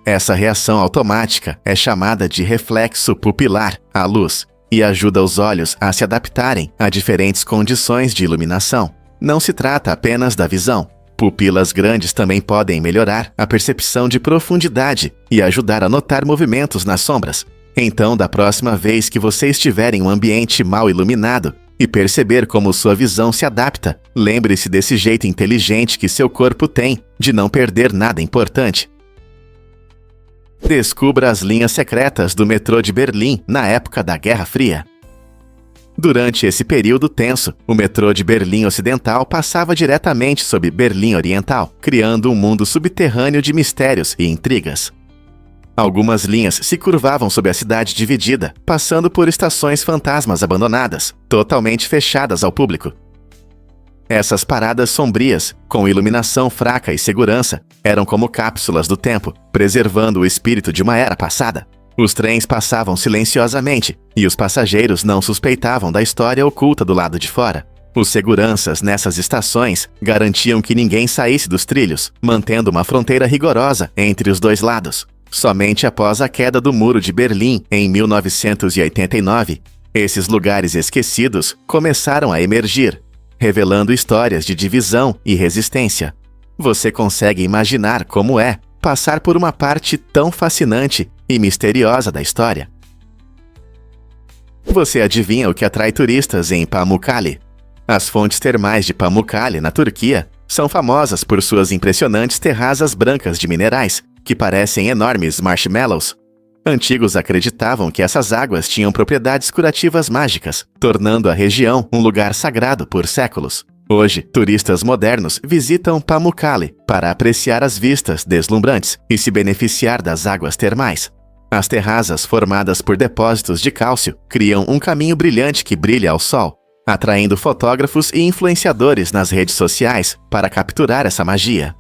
Essa reação automática é chamada de reflexo pupilar à luz e ajuda os olhos a se adaptarem a diferentes condições de iluminação. Não se trata apenas da visão. Pupilas grandes também podem melhorar a percepção de profundidade e ajudar a notar movimentos nas sombras. Então, da próxima vez que você estiver em um ambiente mal iluminado e perceber como sua visão se adapta, lembre-se desse jeito inteligente que seu corpo tem de não perder nada importante. Descubra as linhas secretas do metrô de Berlim na época da Guerra Fria. Durante esse período tenso, o metrô de Berlim Ocidental passava diretamente sob Berlim Oriental, criando um mundo subterrâneo de mistérios e intrigas. Algumas linhas se curvavam sob a cidade dividida, passando por estações fantasmas abandonadas, totalmente fechadas ao público. Essas paradas sombrias, com iluminação fraca e segurança, eram como cápsulas do tempo, preservando o espírito de uma era passada. Os trens passavam silenciosamente, e os passageiros não suspeitavam da história oculta do lado de fora. Os seguranças nessas estações garantiam que ninguém saísse dos trilhos, mantendo uma fronteira rigorosa entre os dois lados. Somente após a queda do Muro de Berlim, em 1989, esses lugares esquecidos começaram a emergir, revelando histórias de divisão e resistência. Você consegue imaginar como é passar por uma parte tão fascinante e misteriosa da história? Você adivinha o que atrai turistas em Pamukkale? As fontes termais de Pamukkale, na Turquia, são famosas por suas impressionantes terrazas brancas de minerais, que parecem enormes marshmallows. Antigos acreditavam que essas águas tinham propriedades curativas mágicas, tornando a região um lugar sagrado por séculos. Hoje, turistas modernos visitam Pamukkale para apreciar as vistas deslumbrantes e se beneficiar das águas termais. As terrazas formadas por depósitos de cálcio criam um caminho brilhante que brilha ao sol, atraindo fotógrafos e influenciadores nas redes sociais para capturar essa magia.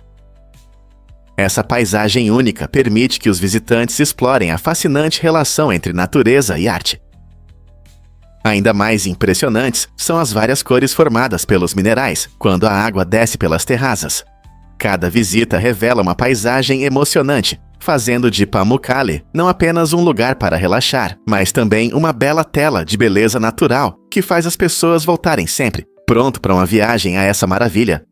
Essa paisagem única permite que os visitantes explorem a fascinante relação entre natureza e arte. Ainda mais impressionantes são as várias cores formadas pelos minerais quando a água desce pelas terrazas. Cada visita revela uma paisagem emocionante, fazendo de Pamukkale não apenas um lugar para relaxar, mas também uma bela tela de beleza natural que faz as pessoas voltarem sempre, pronto para uma viagem a essa maravilha.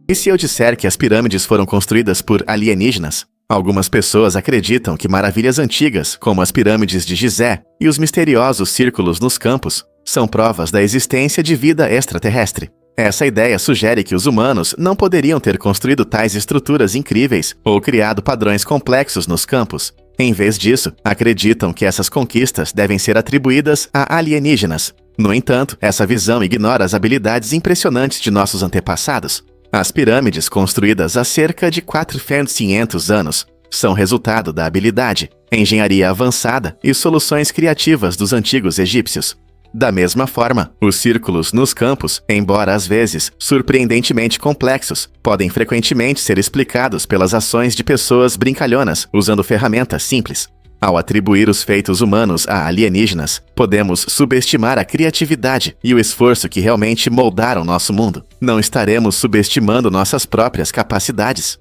E se eu disser que as pirâmides foram construídas por alienígenas? Algumas pessoas acreditam que maravilhas antigas, como as pirâmides de Gizé e os misteriosos círculos nos campos, são provas da existência de vida extraterrestre. Essa ideia sugere que os humanos não poderiam ter construído tais estruturas incríveis ou criado padrões complexos nos campos. Em vez disso, acreditam que essas conquistas devem ser atribuídas a alienígenas. No entanto, essa visão ignora as habilidades impressionantes de nossos antepassados. As pirâmides construídas há cerca de 4.500 anos são resultado da habilidade, engenharia avançada e soluções criativas dos antigos egípcios. Da mesma forma, os círculos nos campos, embora às vezes surpreendentemente complexos, podem frequentemente ser explicados pelas ações de pessoas brincalhonas usando ferramentas simples. Ao atribuir os feitos humanos a alienígenas, podemos subestimar a criatividade e o esforço que realmente moldaram nosso mundo. Não estaremos subestimando nossas próprias capacidades.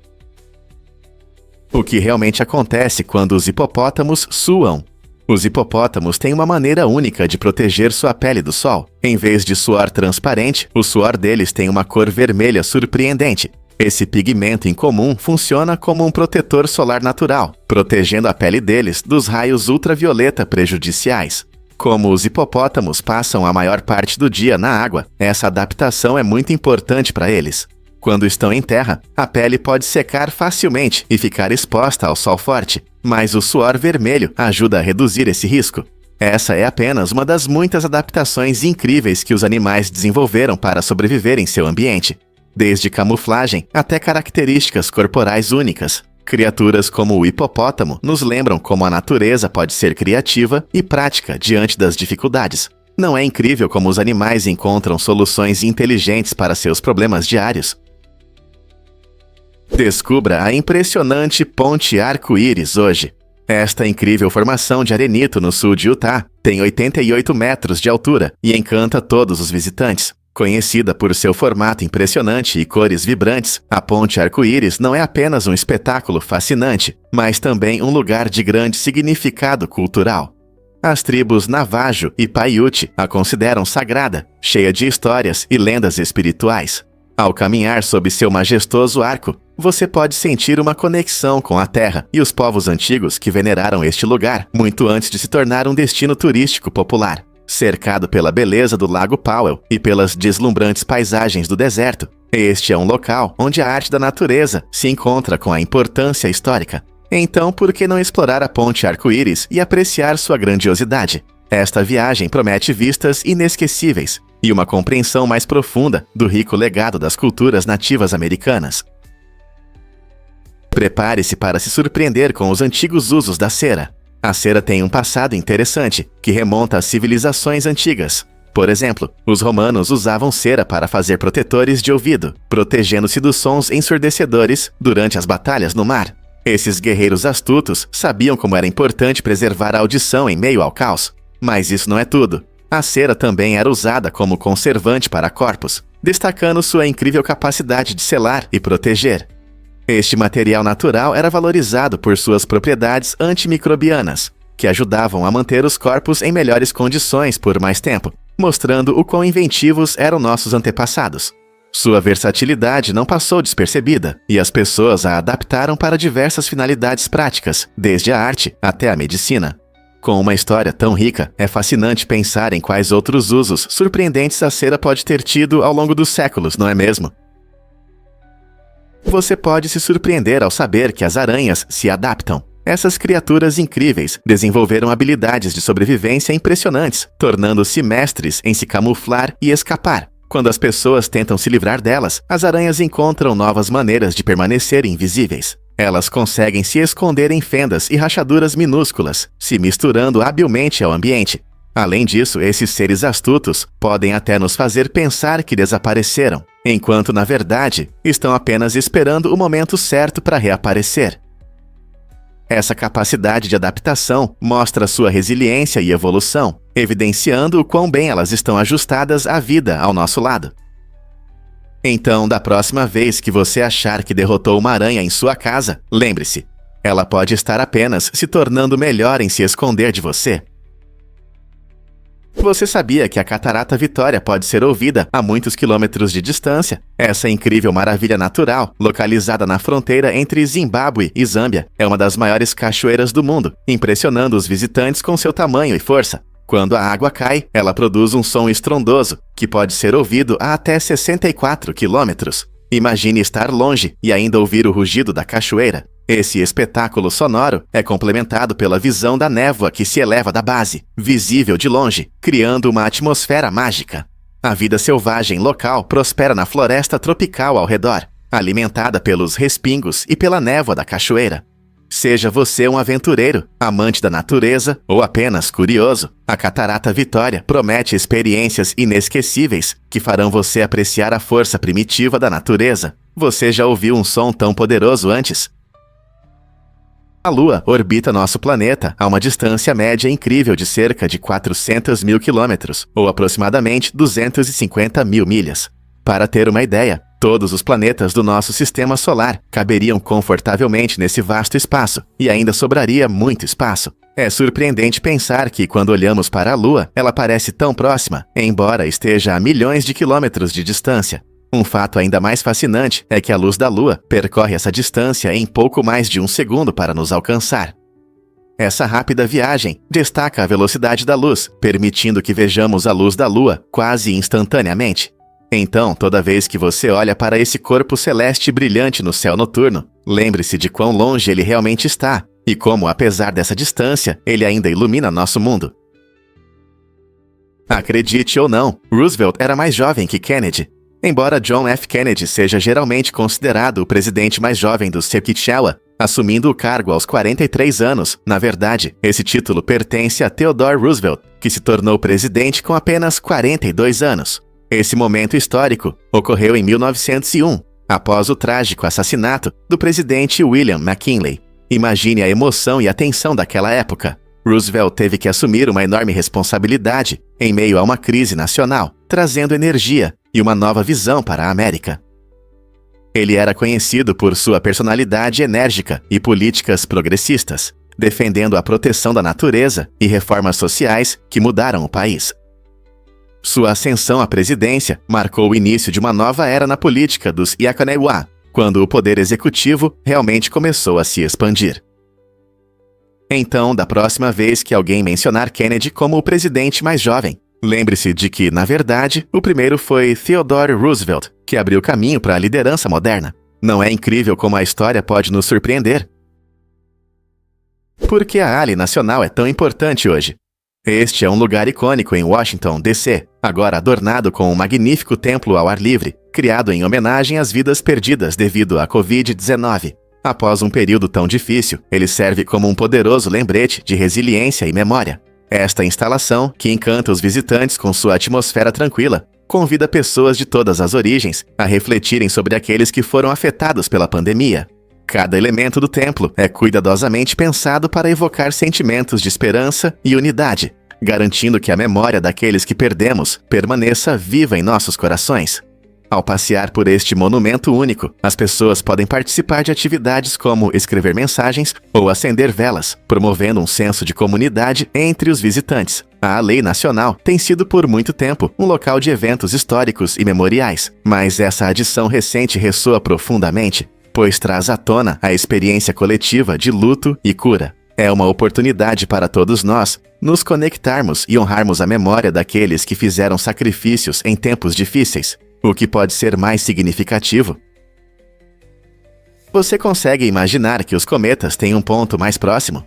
O que realmente acontece quando os hipopótamos suam? Os hipopótamos têm uma maneira única de proteger sua pele do sol. Em vez de suor transparente, o suor deles tem uma cor vermelha surpreendente. Esse pigmento incomum funciona como um protetor solar natural, protegendo a pele deles dos raios ultravioleta prejudiciais. Como os hipopótamos passam a maior parte do dia na água, essa adaptação é muito importante para eles. Quando estão em terra, a pele pode secar facilmente e ficar exposta ao sol forte, mas o suor vermelho ajuda a reduzir esse risco. Essa é apenas uma das muitas adaptações incríveis que os animais desenvolveram para sobreviver em seu ambiente. Desde camuflagem até características corporais únicas. Criaturas como o hipopótamo nos lembram como a natureza pode ser criativa e prática diante das dificuldades. Não é incrível como os animais encontram soluções inteligentes para seus problemas diários? Descubra a impressionante Ponte Arco-Íris hoje. Esta incrível formação de arenito no sul de Utah tem 88 metros de altura e encanta todos os visitantes. Conhecida por seu formato impressionante e cores vibrantes, a Ponte Arco-Íris não é apenas um espetáculo fascinante, mas também um lugar de grande significado cultural. As tribos Navajo e Paiute a consideram sagrada, cheia de histórias e lendas espirituais. Ao caminhar sob seu majestoso arco, você pode sentir uma conexão com a terra e os povos antigos que veneraram este lugar muito antes de se tornar um destino turístico popular. Cercado pela beleza do Lago Powell e pelas deslumbrantes paisagens do deserto, este é um local onde a arte da natureza se encontra com a importância histórica. Então, por que não explorar a Ponte Arco-Íris e apreciar sua grandiosidade? Esta viagem promete vistas inesquecíveis e uma compreensão mais profunda do rico legado das culturas nativas americanas. Prepare-se para se surpreender com os antigos usos da cera. A cera tem um passado interessante, que remonta às civilizações antigas. Por exemplo, os romanos usavam cera para fazer protetores de ouvido, protegendo-se dos sons ensurdecedores durante as batalhas no mar. Esses guerreiros astutos sabiam como era importante preservar a audição em meio ao caos. Mas isso não é tudo. A cera também era usada como conservante para corpos, destacando sua incrível capacidade de selar e proteger. Este material natural era valorizado por suas propriedades antimicrobianas, que ajudavam a manter os corpos em melhores condições por mais tempo, mostrando o quão inventivos eram nossos antepassados. Sua versatilidade não passou despercebida, e as pessoas a adaptaram para diversas finalidades práticas, desde a arte até a medicina. Com uma história tão rica, é fascinante pensar em quais outros usos surpreendentes a cera pode ter tido ao longo dos séculos, não é mesmo? Você pode se surpreender ao saber que as aranhas se adaptam. Essas criaturas incríveis desenvolveram habilidades de sobrevivência impressionantes, tornando-se mestres em se camuflar e escapar. Quando as pessoas tentam se livrar delas, as aranhas encontram novas maneiras de permanecer invisíveis. Elas conseguem se esconder em fendas e rachaduras minúsculas, se misturando habilmente ao ambiente. Além disso, esses seres astutos podem até nos fazer pensar que desapareceram, enquanto, na verdade, estão apenas esperando o momento certo para reaparecer. Essa capacidade de adaptação mostra sua resiliência e evolução, evidenciando o quão bem elas estão ajustadas à vida ao nosso lado. Então, da próxima vez que você achar que derrotou uma aranha em sua casa, lembre-se, ela pode estar apenas se tornando melhor em se esconder de você. Você sabia que a Catarata Vitória pode ser ouvida a muitos quilômetros de distância? Essa incrível maravilha natural, localizada na fronteira entre Zimbábue e Zâmbia, é uma das maiores cachoeiras do mundo, impressionando os visitantes com seu tamanho e força. Quando a água cai, ela produz um som estrondoso, que pode ser ouvido a até 64 quilômetros. Imagine estar longe e ainda ouvir o rugido da cachoeira. Esse espetáculo sonoro é complementado pela visão da névoa que se eleva da base, visível de longe, criando uma atmosfera mágica. A vida selvagem local prospera na floresta tropical ao redor, alimentada pelos respingos e pela névoa da cachoeira. Seja você um aventureiro, amante da natureza ou apenas curioso, a Catarata Vitória promete experiências inesquecíveis que farão você apreciar a força primitiva da natureza. Você já ouviu um som tão poderoso antes? A Lua orbita nosso planeta a uma distância média incrível de cerca de 400 mil quilômetros, ou aproximadamente 250 mil milhas. Para ter uma ideia, todos os planetas do nosso sistema solar caberiam confortavelmente nesse vasto espaço, e ainda sobraria muito espaço. É surpreendente pensar que, quando olhamos para a Lua, ela parece tão próxima, embora esteja a milhões de quilômetros de distância. Um fato ainda mais fascinante é que a luz da Lua percorre essa distância em pouco mais de um segundo para nos alcançar. Essa rápida viagem destaca a velocidade da luz, permitindo que vejamos a luz da Lua quase instantaneamente. Então, toda vez que você olha para esse corpo celeste brilhante no céu noturno, lembre-se de quão longe ele realmente está e como, apesar dessa distância, ele ainda ilumina nosso mundo. Acredite ou não, Roosevelt era mais jovem que Kennedy. Embora John F. Kennedy seja geralmente considerado o presidente mais jovem do Sepquichella, assumindo o cargo aos 43 anos, na verdade, esse título pertence a Theodore Roosevelt, que se tornou presidente com apenas 42 anos. Esse momento histórico ocorreu em 1901, após o trágico assassinato do presidente William McKinley. Imagine a emoção e a tensão daquela época. Roosevelt teve que assumir uma enorme responsabilidade em meio a uma crise nacional, trazendo energia e uma nova visão para a América. Ele era conhecido por sua personalidade enérgica e políticas progressistas, defendendo a proteção da natureza e reformas sociais que mudaram o país. Sua ascensão à presidência marcou o início de uma nova era na política dos Yakanewá, quando o poder executivo realmente começou a se expandir. Então, da próxima vez que alguém mencionar Kennedy como o presidente mais jovem, lembre-se de que, na verdade, o primeiro foi Theodore Roosevelt, que abriu caminho para a liderança moderna. Não é incrível como a história pode nos surpreender? Por que a Ali Nacional é tão importante hoje? Este é um lugar icônico em Washington, D.C., agora adornado com um magnífico templo ao ar livre, criado em homenagem às vidas perdidas devido à Covid-19. Após um período tão difícil, ele serve como um poderoso lembrete de resiliência e memória. Esta instalação, que encanta os visitantes com sua atmosfera tranquila, convida pessoas de todas as origens a refletirem sobre aqueles que foram afetados pela pandemia. Cada elemento do templo é cuidadosamente pensado para evocar sentimentos de esperança e unidade, garantindo que a memória daqueles que perdemos permaneça viva em nossos corações. Ao passear por este monumento único, as pessoas podem participar de atividades como escrever mensagens ou acender velas, promovendo um senso de comunidade entre os visitantes. A Lei Nacional tem sido por muito tempo um local de eventos históricos e memoriais, mas essa adição recente ressoa profundamente, pois traz à tona a experiência coletiva de luto e cura. É uma oportunidade para todos nós nos conectarmos e honrarmos a memória daqueles que fizeram sacrifícios em tempos difíceis. O que pode ser mais significativo? Você consegue imaginar que os cometas têm um ponto mais próximo?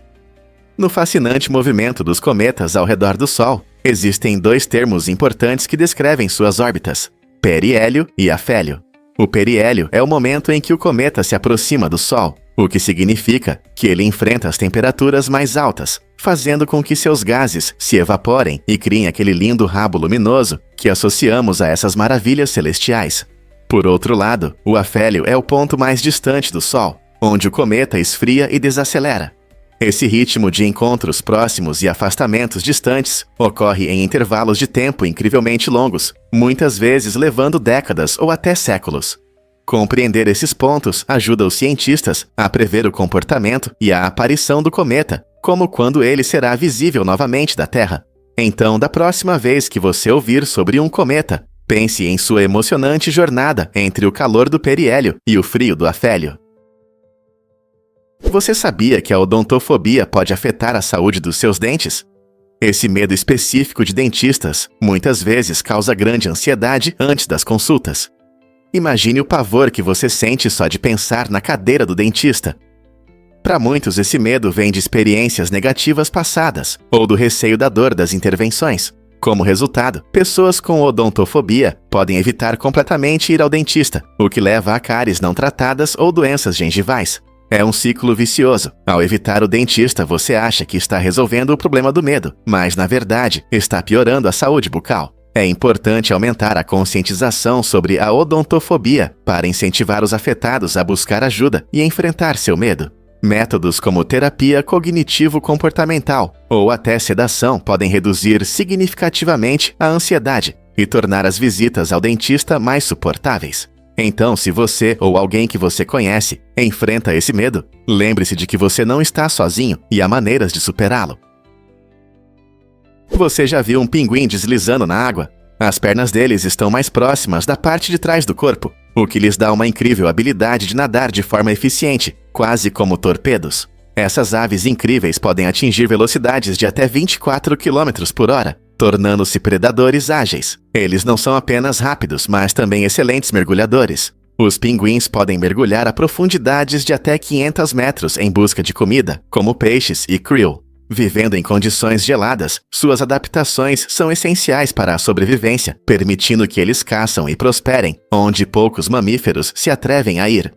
No fascinante movimento dos cometas ao redor do Sol, existem dois termos importantes que descrevem suas órbitas: periélio e afélio. O periélio é o momento em que o cometa se aproxima do Sol, o que significa que ele enfrenta as temperaturas mais altas, fazendo com que seus gases se evaporem e criem aquele lindo rabo luminoso que associamos a essas maravilhas celestiais. Por outro lado, o afélio é o ponto mais distante do Sol, onde o cometa esfria e desacelera. Esse ritmo de encontros próximos e afastamentos distantes ocorre em intervalos de tempo incrivelmente longos, muitas vezes levando décadas ou até séculos. Compreender esses pontos ajuda os cientistas a prever o comportamento e a aparição do cometa, como quando ele será visível novamente da Terra. Então, da próxima vez que você ouvir sobre um cometa, pense em sua emocionante jornada entre o calor do periélio e o frio do afélio. Você sabia que a odontofobia pode afetar a saúde dos seus dentes? Esse medo específico de dentistas muitas vezes causa grande ansiedade antes das consultas. Imagine o pavor que você sente só de pensar na cadeira do dentista. Para muitos, esse medo vem de experiências negativas passadas ou do receio da dor das intervenções. Como resultado, pessoas com odontofobia podem evitar completamente ir ao dentista, o que leva a cáries não tratadas ou doenças gengivais. É um ciclo vicioso. Ao evitar o dentista, você acha que está resolvendo o problema do medo, mas, na verdade, está piorando a saúde bucal. É importante aumentar a conscientização sobre a odontofobia para incentivar os afetados a buscar ajuda e enfrentar seu medo. Métodos como terapia cognitivo-comportamental ou até sedação podem reduzir significativamente a ansiedade e tornar as visitas ao dentista mais suportáveis. Então, se você ou alguém que você conhece enfrenta esse medo, lembre-se de que você não está sozinho e há maneiras de superá-lo. Você já viu um pinguim deslizando na água? As pernas deles estão mais próximas da parte de trás do corpo, o que lhes dá uma incrível habilidade de nadar de forma eficiente, quase como torpedos. Essas aves incríveis podem atingir velocidades de até 24 km/h, tornando-se predadores ágeis. Eles não são apenas rápidos, mas também excelentes mergulhadores. Os pinguins podem mergulhar a profundidades de até 500 metros em busca de comida, como peixes e krill. Vivendo em condições geladas, suas adaptações são essenciais para a sobrevivência, permitindo que eles caçam e prosperem, onde poucos mamíferos se atrevem a ir.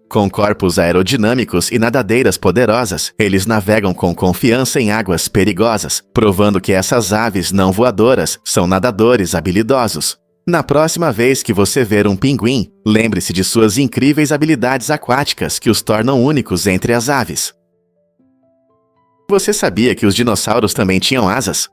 Com corpos aerodinâmicos e nadadeiras poderosas, eles navegam com confiança em águas perigosas, provando que essas aves não voadoras são nadadores habilidosos. Na próxima vez que você ver um pinguim, lembre-se de suas incríveis habilidades aquáticas que os tornam únicos entre as aves. Você sabia que os dinossauros também tinham asas?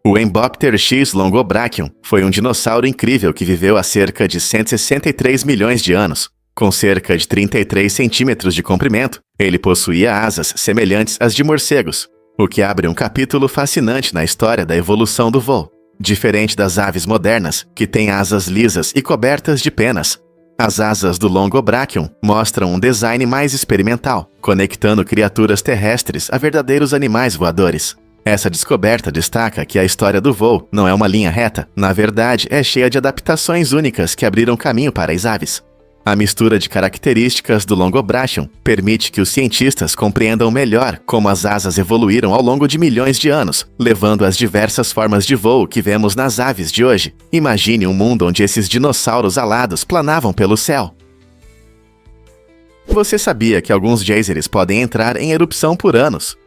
O Embopter X longobrachium foi um dinossauro incrível que viveu há cerca de 163 milhões de anos. Com cerca de 33 centímetros de comprimento, ele possuía asas semelhantes às de morcegos, o que abre um capítulo fascinante na história da evolução do voo. Diferente das aves modernas, que têm asas lisas e cobertas de penas, as asas do longobrachium mostram um design mais experimental, conectando criaturas terrestres a verdadeiros animais voadores. Essa descoberta destaca que a história do voo não é uma linha reta, na verdade é cheia de adaptações únicas que abriram caminho para as aves. A mistura de características do longobrachium permite que os cientistas compreendam melhor como as asas evoluíram ao longo de milhões de anos, levando às diversas formas de voo que vemos nas aves de hoje. Imagine um mundo onde esses dinossauros alados planavam pelo céu. Você sabia que alguns geysers podem entrar em erupção por anos?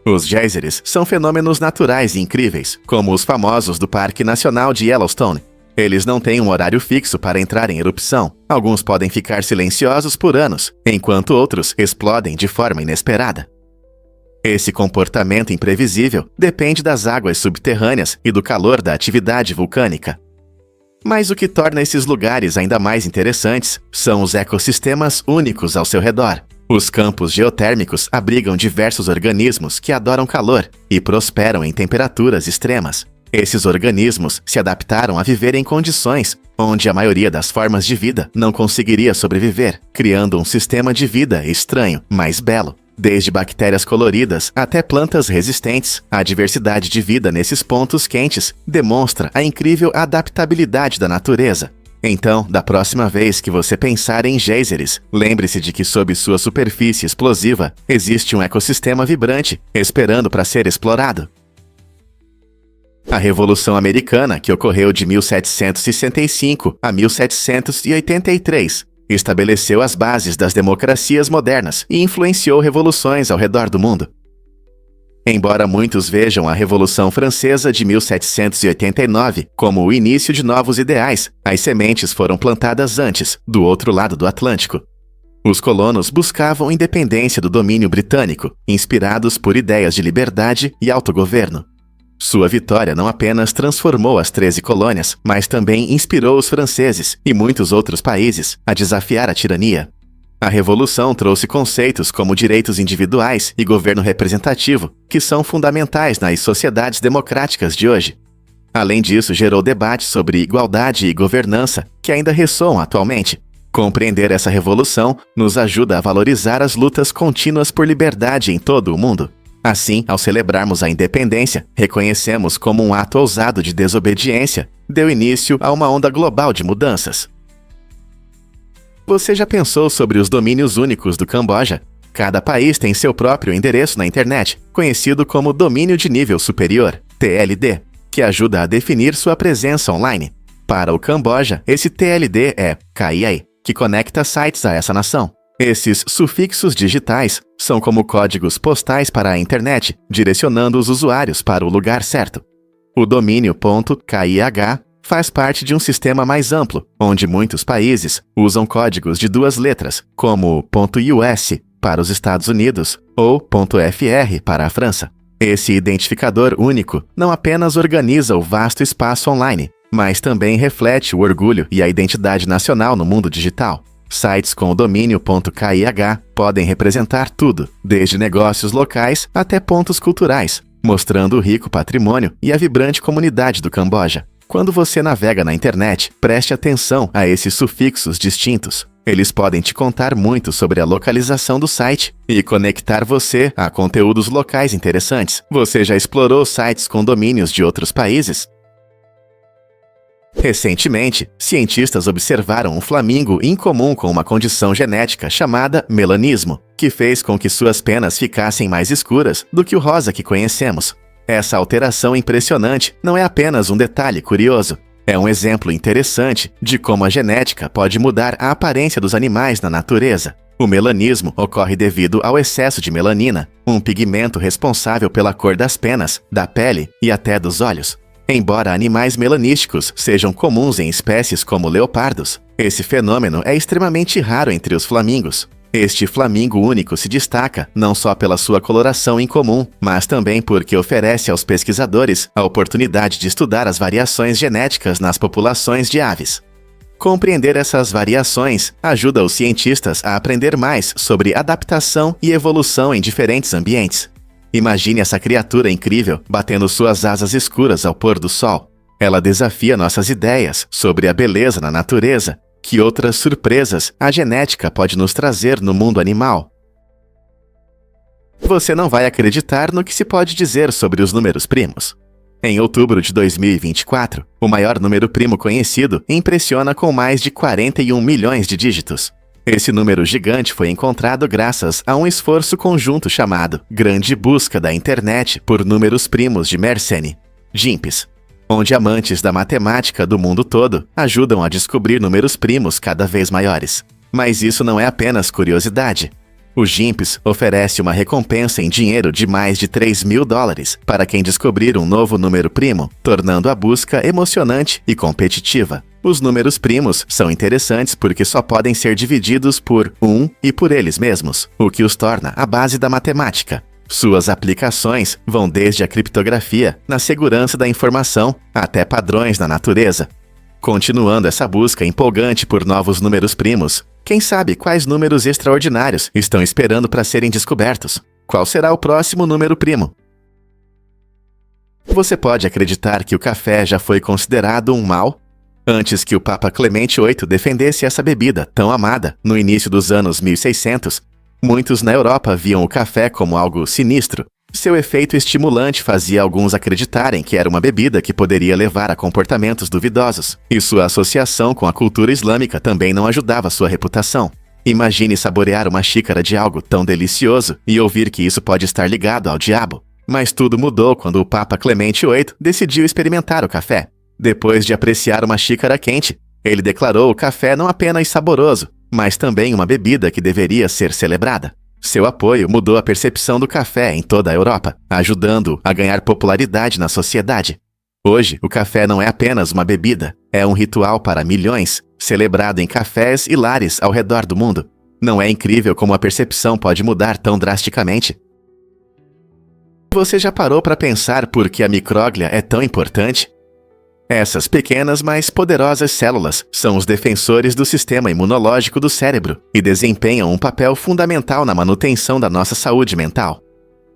Os geysers são fenômenos naturais e incríveis, como os famosos do Parque Nacional de Yellowstone. Eles não têm um horário fixo para entrar em erupção. Alguns podem ficar silenciosos por anos, enquanto outros explodem de forma inesperada. Esse comportamento imprevisível depende das águas subterrâneas e do calor da atividade vulcânica. Mas o que torna esses lugares ainda mais interessantes são os ecossistemas únicos ao seu redor. Os campos geotérmicos abrigam diversos organismos que adoram calor e prosperam em temperaturas extremas. Esses organismos se adaptaram a viver em condições onde a maioria das formas de vida não conseguiria sobreviver, criando um sistema de vida estranho, mas belo. Desde bactérias coloridas até plantas resistentes, a diversidade de vida nesses pontos quentes demonstra a incrível adaptabilidade da natureza. Então, da próxima vez que você pensar em geysers, lembre-se de que sob sua superfície explosiva existe um ecossistema vibrante, esperando para ser explorado. A Revolução Americana, que ocorreu de 1765 a 1783, estabeleceu as bases das democracias modernas e influenciou revoluções ao redor do mundo. Embora muitos vejam a Revolução Francesa de 1789 como o início de novos ideais, as sementes foram plantadas antes, do outro lado do Atlântico. Os colonos buscavam independência do domínio britânico, inspirados por ideias de liberdade e autogoverno. Sua vitória não apenas transformou as 13 colônias, mas também inspirou os franceses e muitos outros países a desafiar a tirania. A Revolução trouxe conceitos como direitos individuais e governo representativo, que são fundamentais nas sociedades democráticas de hoje. Além disso, gerou debates sobre igualdade e governança, que ainda ressoam atualmente. Compreender essa revolução nos ajuda a valorizar as lutas contínuas por liberdade em todo o mundo. Assim, ao celebrarmos a independência, reconhecemos como um ato ousado de desobediência, deu início a uma onda global de mudanças. Você já pensou sobre os domínios únicos do Camboja? Cada país tem seu próprio endereço na internet, conhecido como Domínio de Nível Superior, TLD, que ajuda a definir sua presença online. Para o Camboja, esse TLD é KIA, que conecta sites a essa nação. Esses sufixos digitais são como códigos postais para a internet, direcionando os usuários para o lugar certo. O domínio .kih faz parte de um sistema mais amplo, onde muitos países usam códigos de 2 letras, como .us para os Estados Unidos ou .fr para a França. Esse identificador único não apenas organiza o vasto espaço online, mas também reflete o orgulho e a identidade nacional no mundo digital. Sites com o domínio .kih podem representar tudo, desde negócios locais até pontos culturais, mostrando o rico patrimônio e a vibrante comunidade do Camboja. Quando você navega na internet, preste atenção a esses sufixos distintos. Eles podem te contar muito sobre a localização do site e conectar você a conteúdos locais interessantes. Você já explorou sites com domínios de outros países? Recentemente, cientistas observaram um flamingo incomum com uma condição genética chamada melanismo, que fez com que suas penas ficassem mais escuras do que o rosa que conhecemos. Essa alteração impressionante não é apenas um detalhe curioso, é um exemplo interessante de como a genética pode mudar a aparência dos animais na natureza. O melanismo ocorre devido ao excesso de melanina, um pigmento responsável pela cor das penas, da pele e até dos olhos. Embora animais melanísticos sejam comuns em espécies como leopardos, esse fenômeno é extremamente raro entre os flamingos. Este flamingo único se destaca não só pela sua coloração incomum, mas também porque oferece aos pesquisadores a oportunidade de estudar as variações genéticas nas populações de aves. Compreender essas variações ajuda os cientistas a aprender mais sobre adaptação e evolução em diferentes ambientes. Imagine essa criatura incrível batendo suas asas escuras ao pôr do sol. Ela desafia nossas ideias sobre a beleza na natureza. Que outras surpresas a genética pode nos trazer no mundo animal? Você não vai acreditar no que se pode dizer sobre os números primos. Em outubro de 2024, o maior número primo conhecido impressiona com mais de 41 milhões de dígitos. Esse número gigante foi encontrado graças a um esforço conjunto chamado Grande Busca da Internet por Números Primos de Mersenne, GIMPs, onde amantes da matemática do mundo todo ajudam a descobrir números primos cada vez maiores. Mas isso não é apenas curiosidade. O GIMPs oferece uma recompensa em dinheiro de mais de $3.000 para quem descobrir um novo número primo, tornando a busca emocionante e competitiva. Os números primos são interessantes porque só podem ser divididos por 1 e por eles mesmos, o que os torna a base da matemática. Suas aplicações vão desde a criptografia, na segurança da informação, até padrões na natureza. Continuando essa busca empolgante por novos números primos, quem sabe quais números extraordinários estão esperando para serem descobertos? Qual será o próximo número primo? Você pode acreditar que o café já foi considerado um mal? Antes que o Papa Clemente VIII defendesse essa bebida tão amada, no início dos anos 1600, muitos na Europa viam o café como algo sinistro. Seu efeito estimulante fazia alguns acreditarem que era uma bebida que poderia levar a comportamentos duvidosos, e sua associação com a cultura islâmica também não ajudava sua reputação. Imagine saborear uma xícara de algo tão delicioso e ouvir que isso pode estar ligado ao diabo. Mas tudo mudou quando o Papa Clemente VIII decidiu experimentar o café. Depois de apreciar uma xícara quente, ele declarou o café não apenas saboroso, mas também uma bebida que deveria ser celebrada. Seu apoio mudou a percepção do café em toda a Europa, ajudando-o a ganhar popularidade na sociedade. Hoje, o café não é apenas uma bebida, é um ritual para milhões, celebrado em cafés e lares ao redor do mundo. Não é incrível como a percepção pode mudar tão drasticamente? Você já parou para pensar por que a micróglia é tão importante? Essas pequenas, mas poderosas células são os defensores do sistema imunológico do cérebro e desempenham um papel fundamental na manutenção da nossa saúde mental.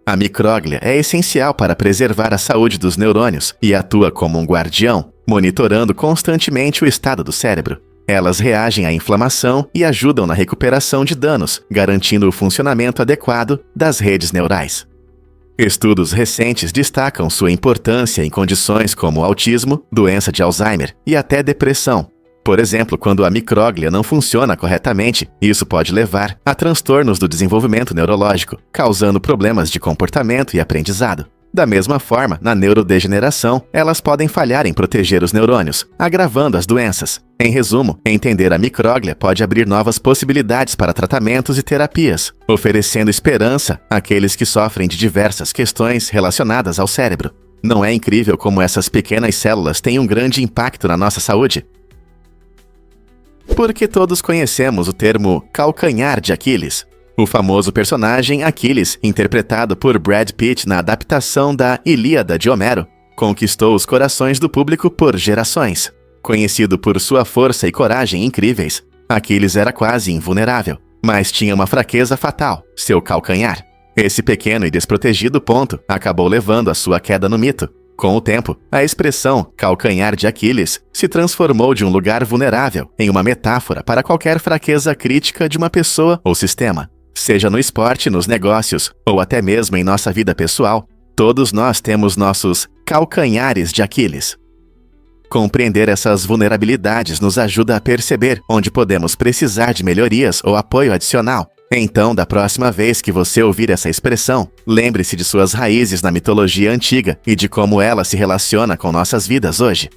A micróglia é essencial para preservar a saúde dos neurônios e atua como um guardião, monitorando constantemente o estado do cérebro. Elas reagem à inflamação e ajudam na recuperação de danos, garantindo o funcionamento adequado das redes neurais. Estudos recentes destacam sua importância em condições como autismo, doença de Alzheimer e até depressão. Por exemplo, quando a micróglia não funciona corretamente, isso pode levar a transtornos do desenvolvimento neurológico, causando problemas de comportamento e aprendizado. Da mesma forma, na neurodegeneração, elas podem falhar em proteger os neurônios, agravando as doenças. Em resumo, entender a micróglia pode abrir novas possibilidades para tratamentos e terapias, oferecendo esperança àqueles que sofrem de diversas questões relacionadas ao cérebro. Não é incrível como essas pequenas células têm um grande impacto na nossa saúde? Porque todos conhecemos o termo calcanhar de Aquiles. O famoso personagem Aquiles, interpretado por Brad Pitt na adaptação da Ilíada de Homero, conquistou os corações do público por gerações. Conhecido por sua força e coragem incríveis, Aquiles era quase invulnerável, mas tinha uma fraqueza fatal, seu calcanhar. Esse pequeno e desprotegido ponto acabou levando à sua queda no mito. Com o tempo, a expressão calcanhar de Aquiles se transformou de um lugar vulnerável em uma metáfora para qualquer fraqueza crítica de uma pessoa ou sistema. Seja no esporte, nos negócios ou até mesmo em nossa vida pessoal, todos nós temos nossos calcanhares de Aquiles. Compreender essas vulnerabilidades nos ajuda a perceber onde podemos precisar de melhorias ou apoio adicional. Então, da próxima vez que você ouvir essa expressão, lembre-se de suas raízes na mitologia antiga e de como ela se relaciona com nossas vidas hoje.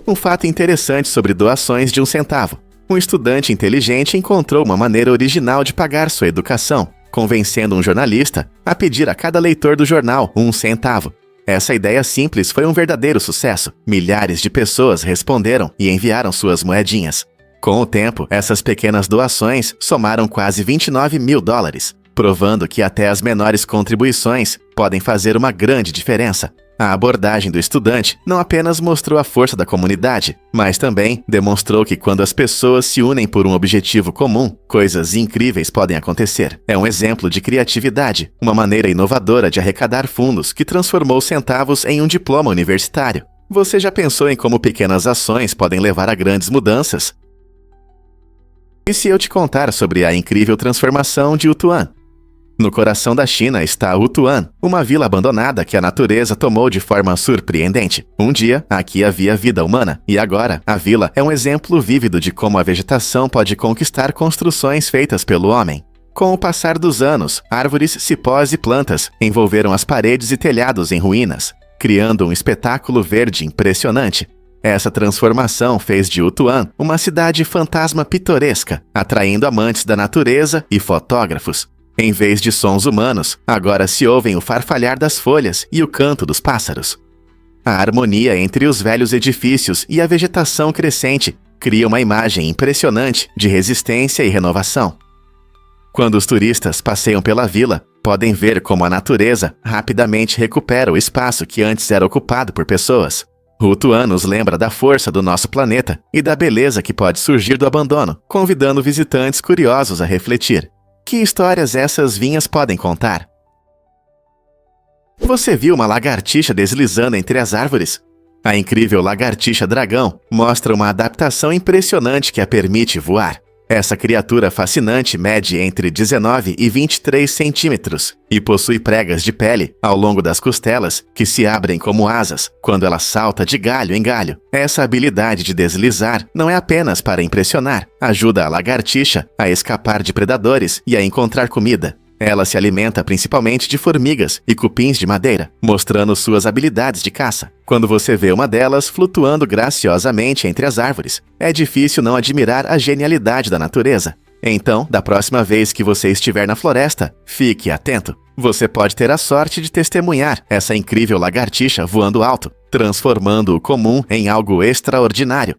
Um fato interessante sobre doações de 1 centavo. Um estudante inteligente encontrou uma maneira original de pagar sua educação, convencendo um jornalista a pedir a cada leitor do jornal 1 centavo. Essa ideia simples foi um verdadeiro sucesso. Milhares de pessoas responderam e enviaram suas moedinhas. Com o tempo, essas pequenas doações somaram quase $29 mil, provando que até as menores contribuições podem fazer uma grande diferença. A abordagem do estudante não apenas mostrou a força da comunidade, mas também demonstrou que quando as pessoas se unem por um objetivo comum, coisas incríveis podem acontecer. É um exemplo de criatividade, uma maneira inovadora de arrecadar fundos que transformou centavos em um diploma universitário. Você já pensou em como pequenas ações podem levar a grandes mudanças? E se eu te contar sobre a incrível transformação de Wutuan? No coração da China está Wutuan, uma vila abandonada que a natureza tomou de forma surpreendente. Um dia, aqui havia vida humana, e agora, a vila é um exemplo vívido de como a vegetação pode conquistar construções feitas pelo homem. Com o passar dos anos, árvores, cipós e plantas envolveram as paredes e telhados em ruínas, criando um espetáculo verde impressionante. Essa transformação fez de Wutuan uma cidade fantasma pitoresca, atraindo amantes da natureza e fotógrafos. Em vez de sons humanos, agora se ouvem o farfalhar das folhas e o canto dos pássaros. A harmonia entre os velhos edifícios e a vegetação crescente cria uma imagem impressionante de resistência e renovação. Quando os turistas passeiam pela vila, podem ver como a natureza rapidamente recupera o espaço que antes era ocupado por pessoas. Wutuan nos lembra da força do nosso planeta e da beleza que pode surgir do abandono, convidando visitantes curiosos a refletir. Que histórias essas vinhas podem contar? Você viu uma lagartixa deslizando entre as árvores? A incrível lagartixa dragão mostra uma adaptação impressionante que a permite voar. Essa criatura fascinante mede entre 19 e 23 centímetros e possui pregas de pele ao longo das costelas que se abrem como asas quando ela salta de galho em galho. Essa habilidade de deslizar não é apenas para impressionar, ajuda a lagartixa a escapar de predadores e a encontrar comida. Ela se alimenta principalmente de formigas e cupins de madeira, mostrando suas habilidades de caça. Quando você vê uma delas flutuando graciosamente entre as árvores, é difícil não admirar a genialidade da natureza. Então, da próxima vez que você estiver na floresta, fique atento. Você pode ter a sorte de testemunhar essa incrível lagartixa voando alto, transformando o comum em algo extraordinário.